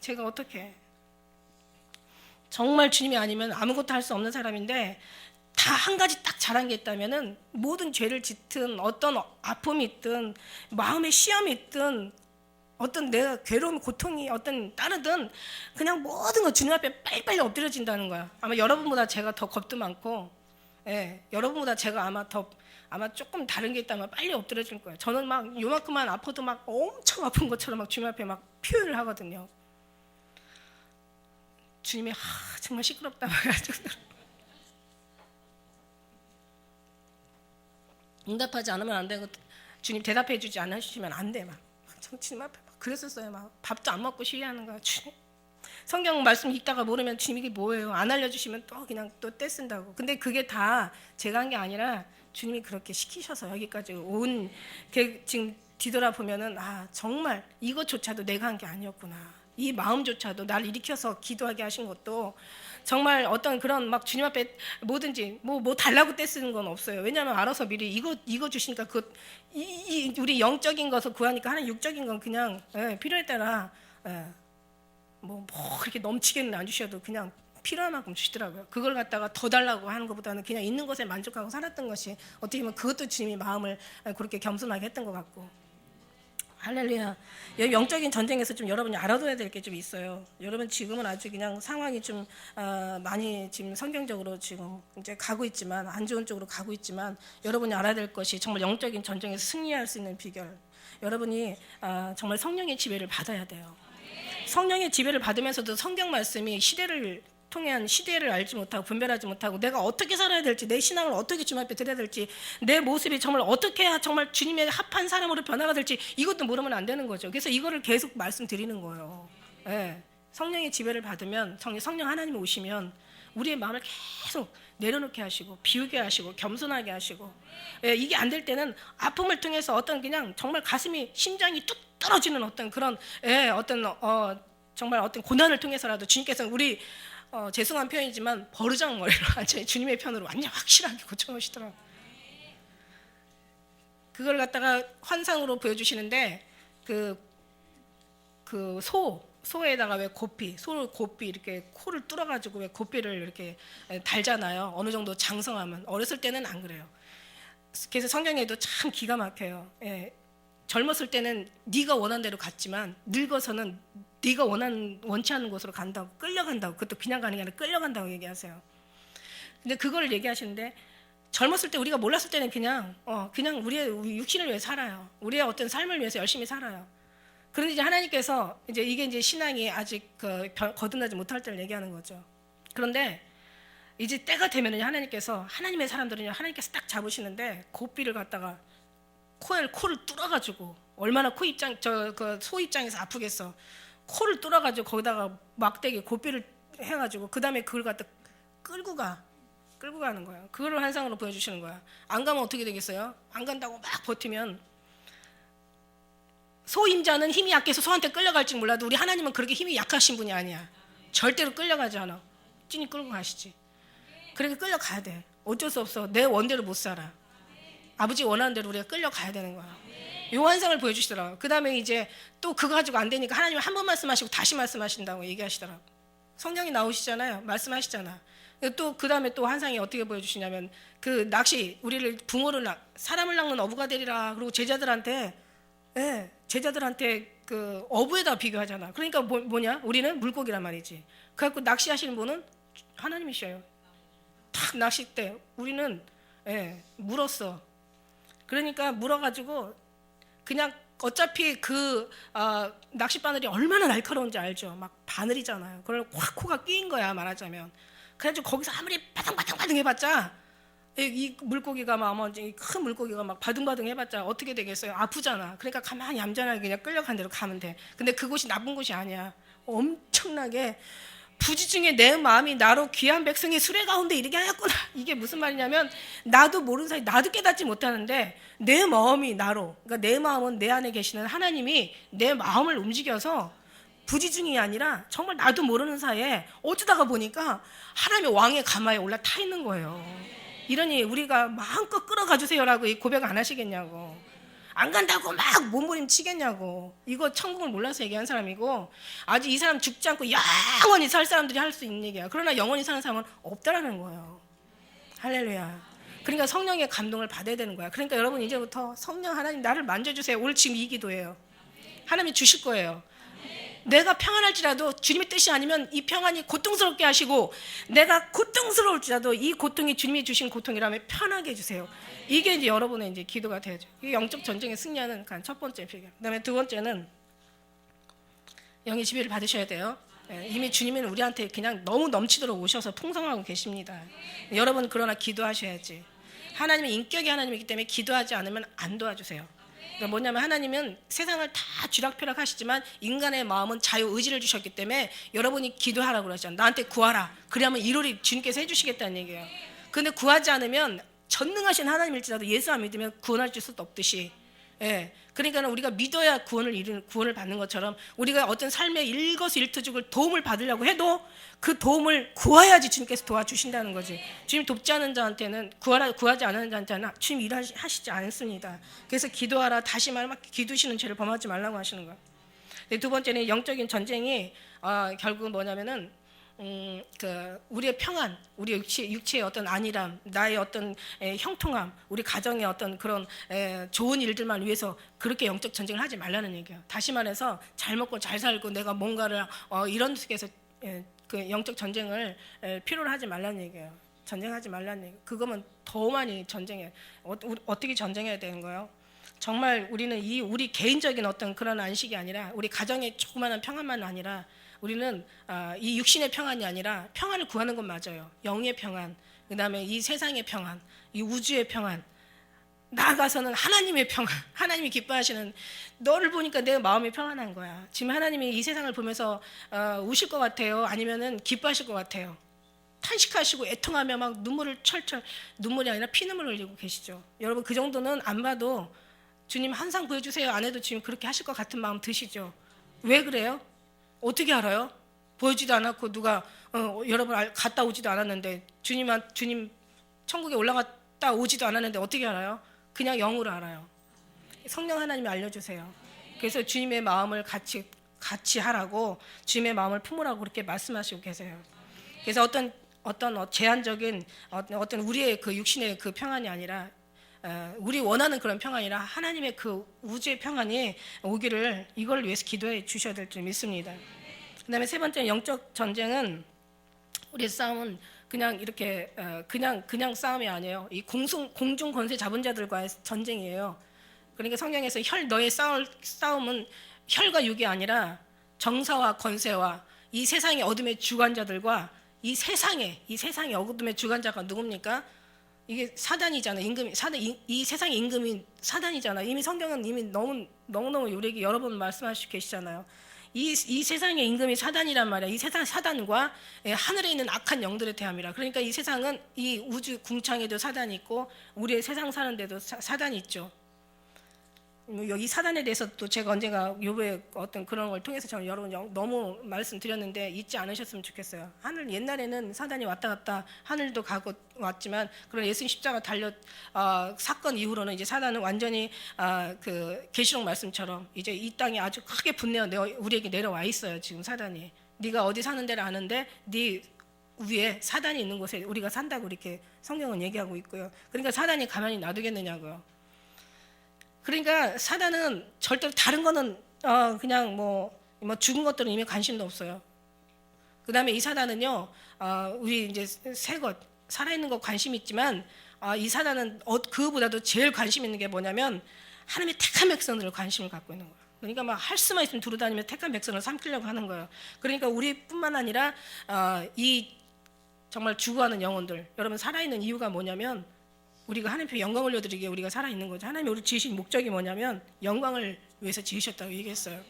정말 주님이 아니면 아무것도 할 수 없는 사람인데 다 한 가지 딱 잘한 게 있다면은 모든 죄를 짓든 어떤 아픔이 있든 마음의 시험이 있든 어떤 내가 괴로움, 고통이 어떤 따르든 그냥 모든 거 주님 앞에 빨리빨리 엎드려진다는 거야. 아마 여러분보다 제가 더 겁도 많고, 여러분보다 제가 아마 조금 다른 게 있다면 빨리 엎드려질 거예요. 저는 막 요만큼만 아파도 막 엄청 아픈 것처럼 막 주님 앞에 막 표현을 하거든요. 주님이 정말 시끄럽다 말해가지고 응답하지 않으면 안 되고 주님 대답해 주지 않으시면 안 돼. 막 주님 앞에 막 그랬었어요. 막 밥도 안 먹고 시위하는 거야. 주님 성경 말씀 읽다가 모르면 주님 이게 뭐예요? 안 알려주시면 또 그냥 또 떼쓴다고. 근데 그게 다 제가 한 게 아니라 주님이 그렇게 시키셔서 여기까지 온 지금 뒤돌아보면은 정말 이것조차도 내가 한 게 아니었구나. 이 마음조차도 나를 일으켜서 기도하게 하신 것도 정말 어떤 그런 막 주님 앞에 뭐든지 뭐 달라고 떼쓰는 건 없어요. 왜냐하면 알아서 미리 이거 주시니까 우리 영적인 것을 구하니까 하나님 육적인 건 그냥 필요에 따라 뭐 그렇게 넘치게는 안 주셔도 그냥 필요한 만큼 주시더라고요. 그걸 갖다가 더 달라고 하는 것보다는 그냥 있는 것에 만족하고 살았던 것이 어떻게 보면 그것도 주님이 마음을 그렇게 겸손하게 했던 것 같고. 할렐루야. 영적인 전쟁에서 좀 여러분이 알아둬야 될 게 좀 있어요. 여러분 지금은 아주 그냥 상황이 좀 많이 지금 성경적으로 지금 이제 가고 있지만 안 좋은 쪽으로 가고 있지만 여러분이 알아야 될 것이 정말 영적인 전쟁에서 승리할 수 있는 비결. 여러분이 정말 성령의 지배를 받아야 돼요. 성령의 지배를 받으면서도 성경 말씀이 시대를 통한 시대를 알지 못하고 분별하지 못하고 내가 어떻게 살아야 될지 내 신앙을 어떻게 주님 앞에 드려야 될지 내 모습이 정말 어떻게 해야 정말 주님의 합한 사람으로 변화가 될지 이것도 모르면 안 되는 거죠. 그래서 이거를 계속 말씀드리는 거예요. 성령의 지배를 받으면 성령 하나님이 오시면 우리의 마음을 계속 내려놓게 하시고 비우게 하시고 겸손하게 하시고 이게 안 될 때는 아픔을 통해서 어떤 그냥 정말 가슴이 심장이 뚝 떨어지는 어떤 그런 정말 어떤 고난을 통해서라도 주님께서는 우리 죄송한 표현이지만 버르장머리로 완전히 주님의 편으로 완전 확실하게 고쳐놓으시더라고요. 그걸 갖다가 환상으로 보여주시는데 소에다가 왜 고삐 이렇게 코를 뚫어가지고 왜 고삐를 이렇게 달잖아요. 어느 정도 장성하면. 어렸을 때는 안 그래요. 그래서 성경에도 참 기가 막혀요. 젊었을 때는 네가 원하는 대로 갔지만 늙어서는 네가 원치 않는 곳으로 간다고 끌려간다고. 그것도 그냥 가는 게 아니라 끌려간다고 얘기하세요. 근데 그걸 얘기하시는데 젊었을 때 우리가 몰랐을 때는 그냥 우리의 육신을 위해 살아요. 우리의 어떤 삶을 위해서 열심히 살아요. 그런데 이제 하나님께서 이게 이제 신앙이 아직 거듭나지 못할 때를 얘기하는 거죠. 그런데 이제 때가 되면은 하나님께서 하나님의 사람들은 하나님께서 딱 잡으시는데 고삐를 갖다가 코를 뚫어가지고 얼마나 소 입장에서 아프겠어. 코를 뚫어가지고 거기다가 막대기 고삐를 해가지고 그 다음에 그걸 갖다 끌고 가는 거예요. 그거를 환상으로 보여주시는 거야. 안 가면 어떻게 되겠어요? 안 간다고 막 버티면 소 임자는 힘이 약해서 소한테 끌려갈지 몰라도 우리 하나님은 그렇게 힘이 약하신 분이 아니야. 절대로 끌려가지 않아. 찐이 끌고 가시지. 그렇게 끌려가야 돼. 어쩔 수 없어. 내 원대로 못 살아. 아버지 원하는 대로 우리가 끌려가야 되는 거야. 이 환상을 보여주시더라고요. 그 다음에 이제 또 그거 가지고 안 되니까 하나님 한 번 말씀하시고 다시 말씀하신다고 얘기하시더라고요. 성령이 나오시잖아요. 말씀하시잖아. 또 그 다음에 또 환상이 어떻게 보여주시냐면 그 낚시 우리를 사람을 낚는 어부가 되리라. 그리고 제자들한테 그 어부에다 비교하잖아. 그러니까 뭐냐? 우리는 물고기란 말이지. 그래갖고 낚시하시는 분은 하나님이셔요. 탁 낚싯대. 우리는 물었어. 그러니까 물어가지고 그냥 어차피 그 낚시 바늘이 얼마나 날카로운지 알죠. 막 바늘이잖아요. 그걸 확 코가 끼인 거야 말하자면. 그래가지고 거기서 아무리 바등바등 해봤자 이 물고기가 큰 물고기가 막 바둥바둥 해봤자 어떻게 되겠어요? 아프잖아. 그러니까 가만히 얌전하게 그냥 끌려간 대로 가면 돼. 근데 그곳이 나쁜 곳이 아니야. 엄청나게 부지중에 내 마음이 나로 귀한 백성의 수레 가운데 이르게 하였구나. 이게 무슨 말이냐면 나도 모르는 사이 나도 깨닫지 못하는데 내 마음이 나로, 그러니까 내 마음은 내 안에 계시는 하나님이 내 마음을 움직여서 부지중이 아니라 정말 나도 모르는 사이에 어쩌다가 보니까 하나님의 왕의 가마에 올라타 있는 거예요. 이러니 우리가 마음껏 끌어가 주세요라고 이 고백 안 하시겠냐고. 안 간다고 막 몸부림치겠냐고. 이거 천국을 몰라서 얘기한 사람이고 아직 이 사람 죽지 않고 영원히 살 사람들이 할 수 있는 얘기야. 그러나 영원히 사는 사람은 없다라는 거예요. 할렐루야. 그러니까 성령의 감동을 받아야 되는 거야. 그러니까 여러분 이제부터 성령 하나님 나를 만져주세요. 오늘 지금 이 기도예요. 하나님이 주실 거예요. 내가 평안할지라도 주님의 뜻이 아니면 이 평안이 고통스럽게 하시고 내가 고통스러울지라도 이 고통이 주님이 주신 고통이라면 편하게 해주세요. 이게 이제 여러분의 이제 기도가 되죠. 이 영적 전쟁에 승리하는 첫 번째 필요. 그다음에 두 번째는 영의 지배를 받으셔야 돼요. 이미 주님은 우리한테 그냥 너무 넘치도록 오셔서 풍성하고 계십니다. 여러분 그러나 기도하셔야지. 하나님의 인격이 하나님이기 때문에 기도하지 않으면 안 도와주세요. 그러니까 뭐냐면 하나님은 세상을 다 쥐락펴락 하시지만 인간의 마음은 자유의지를 주셨기 때문에 여러분이 기도하라고 그러잖아요. 나한테 구하라. 그러면 이루리 주님께서 해주시겠다는 얘기예요. 근데 구하지 않으면 전능하신 하나님일지라도 예수 안 믿으면 구원할 수도 없듯이, 그러니까 우리가 믿어야 구원을 받는 것처럼 우리가 어떤 삶의 일거수일투족을 도움을 받으려고 해도 그 도움을 구해야지 주님께서 도와주신다는 거지. 주님 돕지 않은 자한테는 구하지 않은 자한테는 주님 일하시지 않습니다. 그래서 기도하라. 다시 말하면 기두시는 죄를 범하지 말라고 하시는 거예요. 두 번째는 영적인 전쟁이 결국 뭐냐면은 우리의 평안, 우리 육체의 어떤 안일함, 나의 어떤 형통함, 우리 가정의 어떤 그런 좋은 일들만 위해서 그렇게 영적 전쟁을 하지 말라는 얘기예요. 다시 말해서 잘 먹고 잘 살고 내가 뭔가를 이런 속에서 그 영적 전쟁을 필요로 하지 말라는 얘기예요. 전쟁하지 말라는 얘기. 그거면 더 많이 전쟁해. 어떻게 전쟁해야 되는 거예요? 정말 우리는 우리 개인적인 어떤 그런 안식이 아니라 우리 가정의 조그마한 평안만 아니라 우리는 이 육신의 평안이 아니라 평안을 구하는 건 맞아요. 영의 평안, 그 다음에 이 세상의 평안, 이 우주의 평안, 나아가서는 하나님의 평안, 하나님이 기뻐하시는 너를 보니까 내 마음이 평안한 거야. 지금 하나님이 이 세상을 보면서 우실 것 같아요? 아니면은 기뻐하실 것 같아요? 탄식하시고 애통하며 막 눈물이 아니라 피눈물 흘리고 계시죠. 여러분 그 정도는 안 봐도 주님 항상 보여주세요 안 해도 지금 그렇게 하실 것 같은 마음 드시죠. 왜 그래요? 어떻게 알아요? 보여주지도 않았고 누가 여러분 갔다 오지도 않았는데 주님 천국에 올라갔다 오지도 않았는데 어떻게 알아요? 그냥 영으로 알아요. 성령 하나님이 알려주세요. 그래서 주님의 마음을 같이 하라고 주님의 마음을 품으라고 그렇게 말씀하시고 계세요. 그래서 어떤 제한적인 어떤 우리의 그 육신의 그 평안이 아니라 우리 원하는 그런 평안이라 하나님의 그 우주의 평안이 오기를 이걸 위해서 기도해 주셔야 될 줄 믿습니다. 그 다음에 세 번째 영적 전쟁은 우리의 싸움은 그냥 이렇게 그냥 싸움이 아니에요. 이 공중 권세 잡은 자들과의 전쟁이에요. 그러니까 성경에서 너의 싸움은 혈과 육이 아니라 정사와 권세와 이 세상의 어둠의 주관자들과 이 세상의 어둠의 주관자가 누굽니까? 이게 사단이잖아. 이 세상의 임금이 사단이잖아. 이미 성경은 이미 너무너무 우리에게 여러 번 말씀하시고 계시잖아요. 이 세상의 임금이 사단이란 말이야. 이 세상 사단과 하늘에 있는 악한 영들의 대함이라. 그러니까 이 세상은 이 우주 궁창에도 사단이 있고 우리의 세상 사는 데도 사단이 있죠. 이 사단에 대해서 또 제가 언젠가 요번에 어떤 그런 걸 통해서 저는 여러분 너무 말씀드렸는데 잊지 않으셨으면 좋겠어요. 하늘 옛날에는 사단이 왔다 갔다 하늘도 가고 왔지만 그런 예수님 십자가 달려 사건 이후로는 이제 사단은 완전히 그 계시록 말씀처럼 이제 이 땅에 아주 크게 분내어 우리에게 내려와 있어요. 지금 사단이 네가 어디 사는 데를 아는데 네 위에 사단이 있는 곳에 우리가 산다고 이렇게 성경은 얘기하고 있고요. 그러니까 사단이 가만히 놔두겠느냐고요. 그러니까 사단은 절대로 다른 거는 그냥 뭐 죽은 것들은 이미 관심도 없어요. 그 다음에 이 사단은요, 우리 이제 새 것, 살아있는 것 관심 있지만 이 사단은 그거보다도 제일 관심 있는 게 뭐냐면 하나님의 택한 백성들을 관심을 갖고 있는 거예요. 그러니까 막 할 수만 있으면 두루다니며 택한 백성을 삼키려고 하는 거예요. 그러니까 우리뿐만 아니라 이 정말 죽어가는 영혼들, 여러분 살아있는 이유가 뭐냐면 우리가 하나님께 영광을 올려드리기에 우리가 살아있는 거죠. 하나님이 우리 지으신 목적이 뭐냐면 영광을 위해서 지으셨다고 얘기했어요.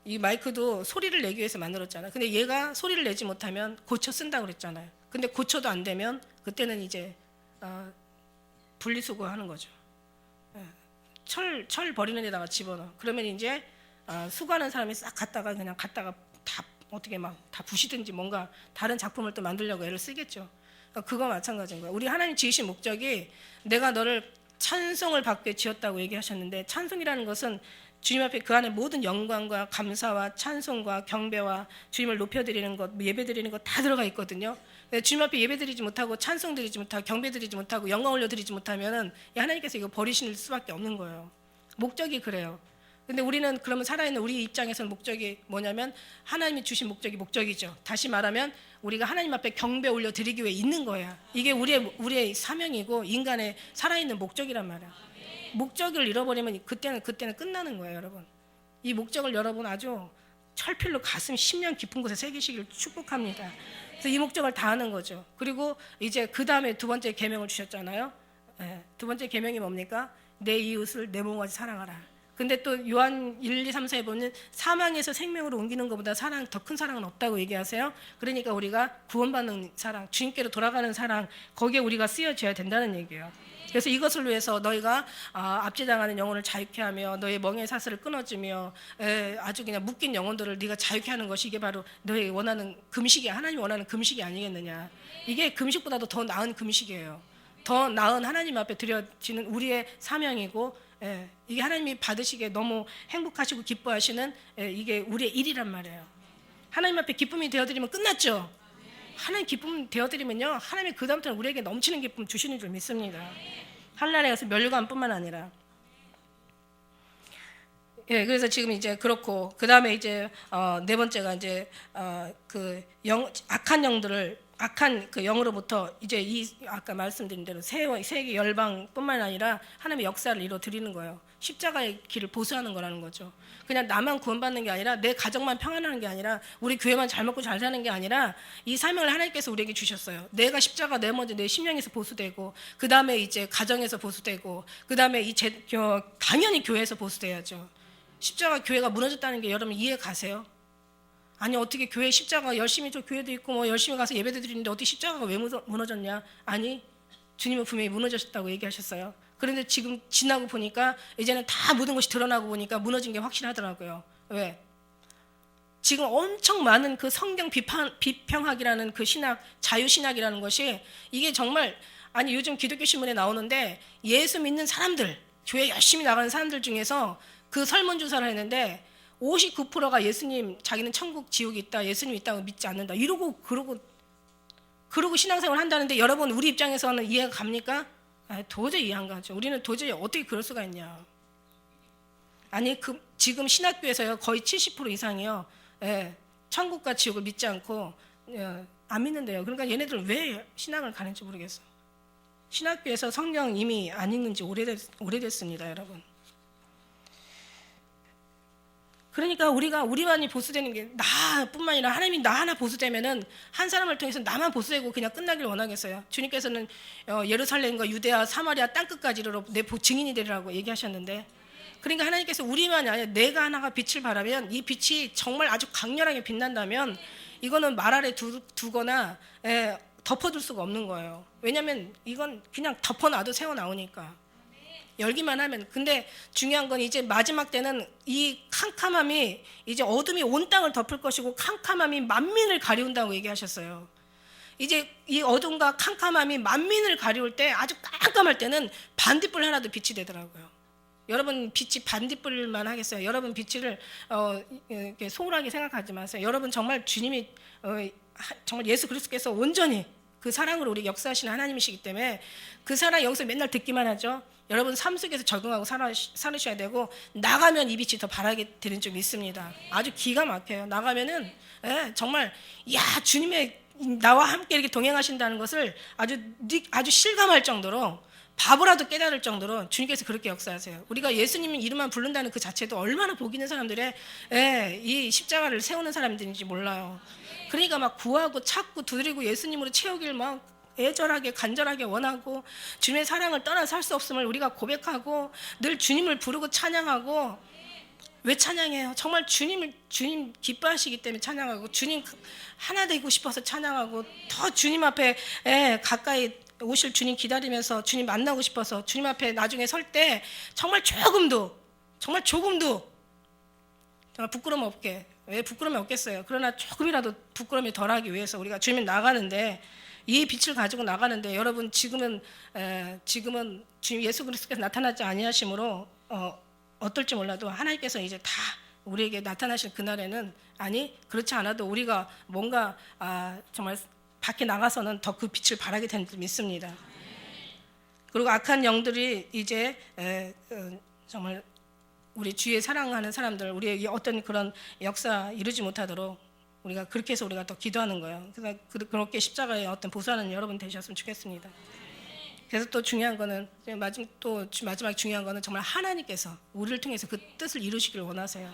이 마이크도 소리를 내기 위해서 만들었잖아요. 근데 얘가 소리를 내지 못하면 고쳐 쓴다고 그랬잖아요. 근데 고쳐도 안 되면 그때는 이제 분리수거하는 거죠. 철 버리는 데다가 집어넣어. 그러면 이제 수거하는 사람이 싹 갖다가 그냥 갖다가 다 어떻게 막 다 부시든지 뭔가 다른 작품을 또 만들려고 애를 쓰겠죠. 그거 마찬가지인 거예요. 우리 하나님 지으신 목적이 내가 너를 찬송을 받게 지었다고 얘기하셨는데, 찬송이라는 것은 주님 앞에 그 안에 모든 영광과 감사와 찬송과 경배와 주님을 높여드리는 것, 예배드리는 것 다 들어가 있거든요. 주님 앞에 예배드리지 못하고 찬송드리지 못하고 경배드리지 못하고 영광 올려드리지 못하면은 하나님께서 이거 버리실 수밖에 없는 거예요. 목적이 그래요. 근데 우리는 그러면 살아있는 우리 입장에서는 목적이 뭐냐면 하나님이 주신 목적이 목적이죠. 다시 말하면 우리가 하나님 앞에 경배 올려드리기 위해 있는 거야. 이게 우리의 사명이고 인간의 살아있는 목적이란 말이야. 목적을 잃어버리면 그때는 끝나는 거예요, 여러분. 이 목적을 여러분 아주 철필로 가슴 10년 깊은 곳에 새기시길 축복합니다. 그래서 이 목적을 다하는 거죠. 그리고 이제 그 다음에 두 번째 계명을 주셨잖아요. 두 번째 계명이 뭡니까? 내 이웃을 내 몸같이 사랑하라. 근데 또 요한 1, 2, 3, 4에 보면 사망에서 생명으로 옮기는 것보다 더 큰 사랑은 없다고 얘기하세요. 그러니까 우리가 구원받는 사랑, 주님께로 돌아가는 사랑, 거기에 우리가 쓰여져야 된다는 얘기예요. 그래서 이것을 위해서 너희가 압제당하는 영혼을 자유케 하며 너의 멍에 사슬을 끊어주며 아주 그냥 묶인 영혼들을 네가 자유케 하는 것이 이게 바로 너희 원하는 금식이, 하나님이 원하는 금식이 아니겠느냐. 이게 금식보다도 더 나은 금식이에요. 더 나은 하나님 앞에 드려지는 우리의 사명이고, 이게 하나님이 받으시기에 너무 행복하시고 기뻐하시는 이게 우리의 일이란 말이에요. 하나님 앞에 기쁨이 되어드리면 끝났죠. 하나님 기쁨 되어드리면요, 하나님이 그 다음부터는 우리에게 넘치는 기쁨 주시는 줄 믿습니다. 한날에 가서 멸류관뿐만 아니라. 그래서 지금 이제 그렇고, 그 다음에 이제 네 번째가 이제 악한 그 영으로부터 이제 아까 말씀드린 대로 세계 열방뿐만 아니라 하나님의 역사를 이루어 드리는 거예요. 십자가의 길을 보수하는 거라는 거죠. 그냥 나만 구원받는 게 아니라 내 가정만 평안하는 게 아니라 우리 교회만 잘 먹고 잘 사는 게 아니라 이 사명을 하나님께서 우리에게 주셨어요. 내가 십자가 먼저 내 심령에서 보수되고, 그 다음에 이제 가정에서 보수되고, 그 다음에 당연히 교회에서 보수돼야죠. 십자가 교회가 무너졌다는 게 여러분 이해 가세요? 아니 어떻게 교회 십자가 열심히 교회도 있고 뭐 열심히 가서 예배도 드리는데 어떻게 십자가가 왜 무너졌냐? 아니 주님은 분명히 무너졌다고 얘기하셨어요. 그런데 지금 지나고 보니까 이제는 다 모든 것이 드러나고 보니까 무너진 게 확실하더라고요. 왜? 지금 엄청 많은 그 성경 비평학이라는 그 신학, 자유신학이라는 것이 이게 정말, 아니 요즘 기독교 신문에 나오는데 예수 믿는 사람들, 교회 열심히 나가는 사람들 중에서 그 설문조사를 했는데 59%가 예수님, 자기는 천국 지옥이 있다, 예수님 있다고 믿지 않는다, 이러고 그러고 신앙생활을 한다는데, 여러분 우리 입장에서는 이해가 갑니까? 도저히 이해 안 가죠. 우리는 도저히 어떻게 그럴 수가 있냐. 아니 지금 신학교에서요 거의 70% 이상이요 천국과 지옥을 믿지 않고 안 믿는데요. 그러니까 얘네들 왜 신학을 가는지 모르겠어. 신학교에서 성경 이미 안 읽는지 오래됐습니다, 여러분. 그러니까 우리만이 보수되는 게, 나뿐만 아니라 하나님이 나 하나 보수되면은 한 사람을 통해서 나만 보수되고 그냥 끝나길 원하겠어요. 주님께서는 예루살렘과 유대아, 사마리아 땅끝까지 이르러 내 증인이 되리라고 얘기하셨는데, 그러니까 하나님께서 우리만이 아니라 내가 하나가 빛을 발하면 이 빛이 정말 아주 강렬하게 빛난다면 이거는 말 아래 두거나 덮어둘 수가 없는 거예요. 왜냐하면 이건 그냥 덮어놔도 새어나오니까. 열기만 하면. 근데 중요한 건 이제 마지막 때는 이 캄캄함이, 이제 어둠이 온 땅을 덮을 것이고 캄캄함이 만민을 가리운다고 얘기하셨어요. 이제 이 어둠과 캄캄함이 만민을 가리울 때, 아주 깜깜할 때는 반딧불 하나도 빛이 되더라고요. 여러분 빛이 반딧불만 하겠어요? 여러분 빛을 이렇게 소홀하게 생각하지 마세요. 여러분 정말 주님이 정말 예수 그리스도께서 온전히 그 사랑으로 우리 역사하시는 하나님이시기 때문에 그 사랑 여기서 맨날 듣기만 하죠. 여러분 삶 속에서 적응하고 살으셔야 되고, 나가면 이 빛이 더 바라게 되는 줄 믿습니다. 아주 기가 막혀요. 나가면은 정말 주님의 나와 함께 이렇게 동행하신다는 것을 아주 실감할 정도로 바보라도 깨달을 정도로 주님께서 그렇게 역사하세요. 우리가 예수님 이름만 부른다는 그 자체도 얼마나 복 있는 사람들의 이 십자가를 세우는 사람들인지 몰라요. 그러니까 막 구하고 찾고 두드리고 예수님으로 채우길 막 애절하게 간절하게 원하고 주님의 사랑을 떠나 살 수 없음을 우리가 고백하고 늘 주님을 부르고 찬양하고. 왜 찬양해요? 정말 주님 기뻐하시기 때문에 찬양하고 주님 하나 되고 싶어서 찬양하고 더 주님 앞에 가까이 오실 주님 기다리면서 주님 만나고 싶어서 주님 앞에 나중에 설 때 정말 조금도 정말 부끄러움 없게. 왜 부끄러움이 없겠어요? 그러나 조금이라도 부끄러움이 덜하기 위해서 우리가 주님 나가는데 이 빛을 가지고 나가는데 여러분 지금은 주님 예수 그리스도께서 나타나지 아니하심으로 어떨지 몰라도 하나님께서 이제 다 우리에게 나타나실 그날에는 아니 그렇지 않아도 우리가 뭔가 정말 밖에 나가서는 더 그 빛을 발하게 된 줄 믿습니다. 그리고 악한 영들이 이제 정말 우리 주위에 사랑하는 사람들 우리의 어떤 그런 역사 이루지 못하도록 우리가 그렇게 해서 우리가 더 기도하는 거예요. 그래서 그렇게 십자가의 어떤 보수하는 여러분 되셨으면 좋겠습니다. 그래서 또 중요한 거는 마지막 중요한 거는 정말 하나님께서 우리를 통해서 그 뜻을 이루시길 원하세요.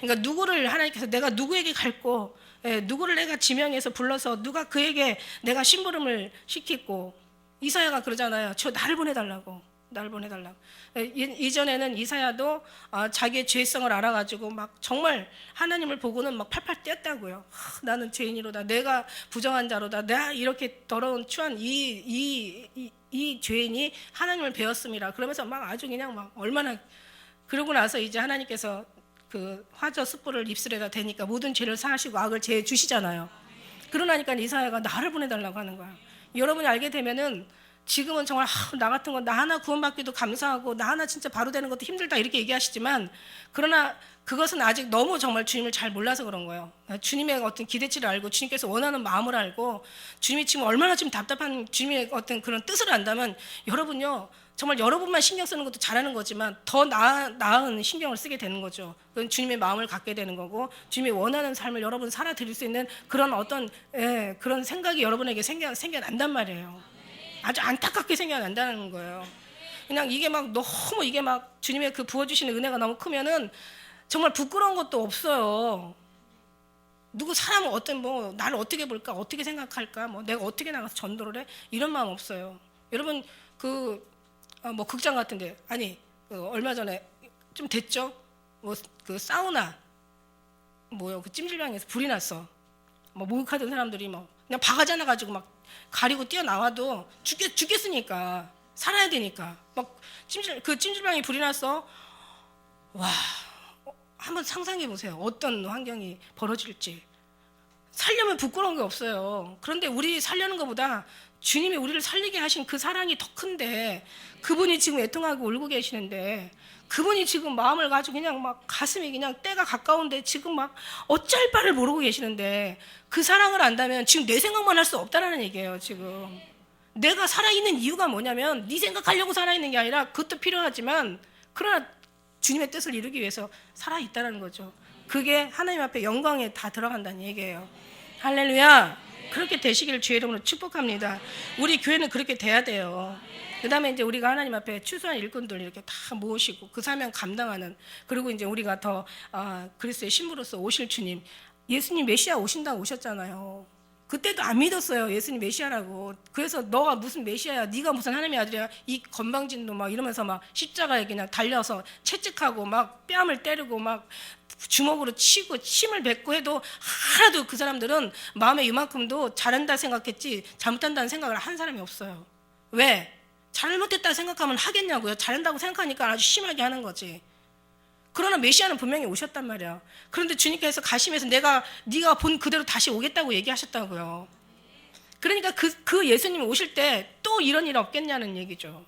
그러니까 누구를 하나님께서 내가 누구에게 갈고 누구를 내가 지명해서 불러서 누가 그에게 내가 심부름을 시키고 이사야가 그러잖아요. 저 나를 보내달라고. 이전에는 이사야도 자기의 죄성을 알아가지고 막 정말 하나님을 보고는 막 팔팔 뛰었다고요. 나는 죄인이로다. 내가 부정한 자로다. 내가 이렇게 더러운 추한 이 죄인이 하나님을 배웠음이라. 그러면서 막 아주 그냥 막 얼마나 그러고 나서 이제 하나님께서 그 화저 숯불을 입술에다 대니까 모든 죄를 사하시고 악을 제해 주시잖아요. 그러나니까 이사야가 나를 보내달라고 하는 거야. 여러분이 알게 되면은 지금은 정말 나 같은 건 나 하나 구원받기도 감사하고 나 하나 진짜 바로 되는 것도 힘들다 이렇게 얘기하시지만 그러나 그것은 아직 너무 정말 주님을 잘 몰라서 그런 거예요. 주님의 어떤 기대치를 알고 주님께서 원하는 마음을 알고 주님이 지금 얼마나 지금 답답한 주님의 어떤 그런 뜻을 안다면 여러분요 정말 여러분만 신경 쓰는 것도 잘하는 거지만 더 나은 신경을 쓰게 되는 거죠. 그건 주님의 마음을 갖게 되는 거고 주님이 원하는 삶을 여러분 살아드릴 수 있는 그런 어떤 그런 생각이 여러분에게 생겨난단 말이에요. 아주 안타깝게 생겨난다는 거예요. 그냥 이게 막 너무 이게 막 주님의 그 부어주시는 은혜가 너무 크면은 정말 부끄러운 것도 없어요. 누구 사람은 나를 어떻게 볼까, 어떻게 생각할까, 내가 어떻게 나가서 전도를 해 이런 마음 없어요. 여러분 극장 같은데 얼마 전에 좀 됐죠? 그 사우나 그 찜질방에서 불이 났어. 목욕하던 사람들이 그냥 바가지 하나 가지고 막 가리고 뛰어나와도 죽겠으니까 살아야 되니까 그 찜질방에 불이 났어. 와, 한번 상상해 보세요. 어떤 환경이 벌어질지. 살려면 부끄러운 게 없어요. 그런데 우리 살려는 것보다 주님이 우리를 살리게 하신 그 사랑이 더 큰데 그분이 지금 애통하고 울고 계시는데 그분이 지금 마음을 가지고 그냥 막 가슴이 그냥 때가 가까운데 지금 막 어쩔 바를 모르고 계시는데 그 사랑을 안다면 지금 내 생각만 할 수 없다라는 얘기예요. 지금 내가 살아있는 이유가 뭐냐면 네 생각하려고 살아있는 게 아니라 그것도 필요하지만 그러나 주님의 뜻을 이루기 위해서 살아있다는 거죠. 그게 하나님 앞에 영광에 다 들어간다는 얘기예요. 할렐루야. 그렇게 되시기를 주의 이름으로 축복합니다. 우리 교회는 그렇게 돼야 돼요. 그 다음에 이제 우리가 하나님 앞에 추수한 일꾼들 이렇게 다 모으시고 그 사명 감당하는 그리고 이제 우리가 더 그리스도의 신부로서 오실 주님 예수님 메시아 오신다고 오셨잖아요. 그때도 안 믿었어요. 예수님 메시아라고. 그래서 너가 무슨 메시아야 네가 무슨 하나님의 아들이야 이 건방진도 막 이러면서 막 십자가에 그냥 달려서 채찍하고 막 뺨을 때리고 막 주먹으로 치고 침을 뱉고 해도 하나도 그 사람들은 마음에 이만큼도 잘한다 생각했지 잘못한다는 생각을 한 사람이 없어요. 왜? 잘못했다 생각하면 하겠냐고요. 잘한다고 생각하니까 아주 심하게 하는 거지. 그러나 메시아는 분명히 오셨단 말이야. 그런데 주님께서 가시면서 네가 본 그대로 다시 오겠다고 얘기하셨다고요. 그러니까 그 예수님 오실 때 또 이런 일 없겠냐는 얘기죠.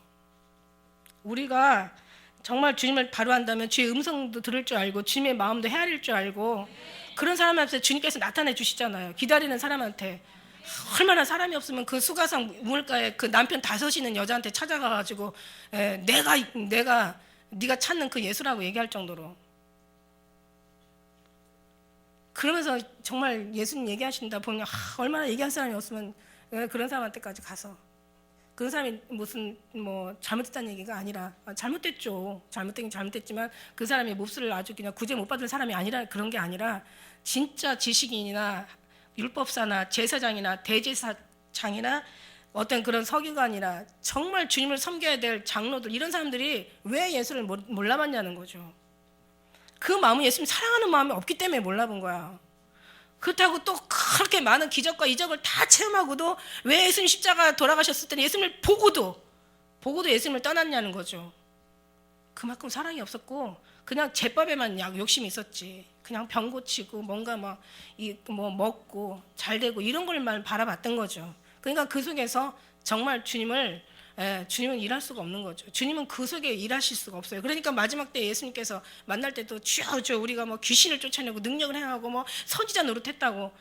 우리가 정말 주님을 바로 한다면 주의 음성도 들을 줄 알고 주님의 마음도 헤아릴 줄 알고 그런 사람한테 주님께서 나타내 주시잖아요. 기다리는 사람한테. 얼마나 사람이 없으면 그 수가성 우물가에 그 남편 5이는 여자한테 찾아가가지고 네가 찾는 그 예수라고 얘기할 정도로 그러면서 정말 예수님 얘기하신다 보면 얼마나 얘기할 사람이 없으면 그런 사람한테까지 가서 그 사람이 무슨 뭐 잘못했다는 얘기가 아니라, 잘못됐죠. 잘못된 게 잘못됐지만 그 사람의 몹쓸을 아주 그냥 구제 못 받을 사람이 아니라, 그런 게 아니라 진짜 지식인이나 율법사나 제사장이나 대제사장이나 어떤 그런 서기관이나 정말 주님을 섬겨야 될 장로들, 이런 사람들이 왜 예수를 몰라봤냐는 거죠. 그 마음은 예수님 사랑하는 마음이 없기 때문에 몰라본 거야. 그렇다고 또 그렇게 많은 기적과 이적을 다 체험하고도 왜 예수님 십자가 돌아가셨을 때 예수님을 보고도 예수님을 떠났냐는 거죠. 그만큼 사랑이 없었고 그냥 제법에만 욕심이 있었지. 그냥 병 고치고 뭔가 뭐 먹고 잘 되고 이런 걸만 바라봤던 거죠. 그러니까 그 속에서 정말 주님은 일할 수가 없는 거죠. 주님은 그 속에 일하실 수가 없어요. 그러니까 마지막 때 예수님께서 만날 때도 주여 우리가 뭐 귀신을 쫓아내고 능력을 행하고 뭐 선지자 노릇했다고,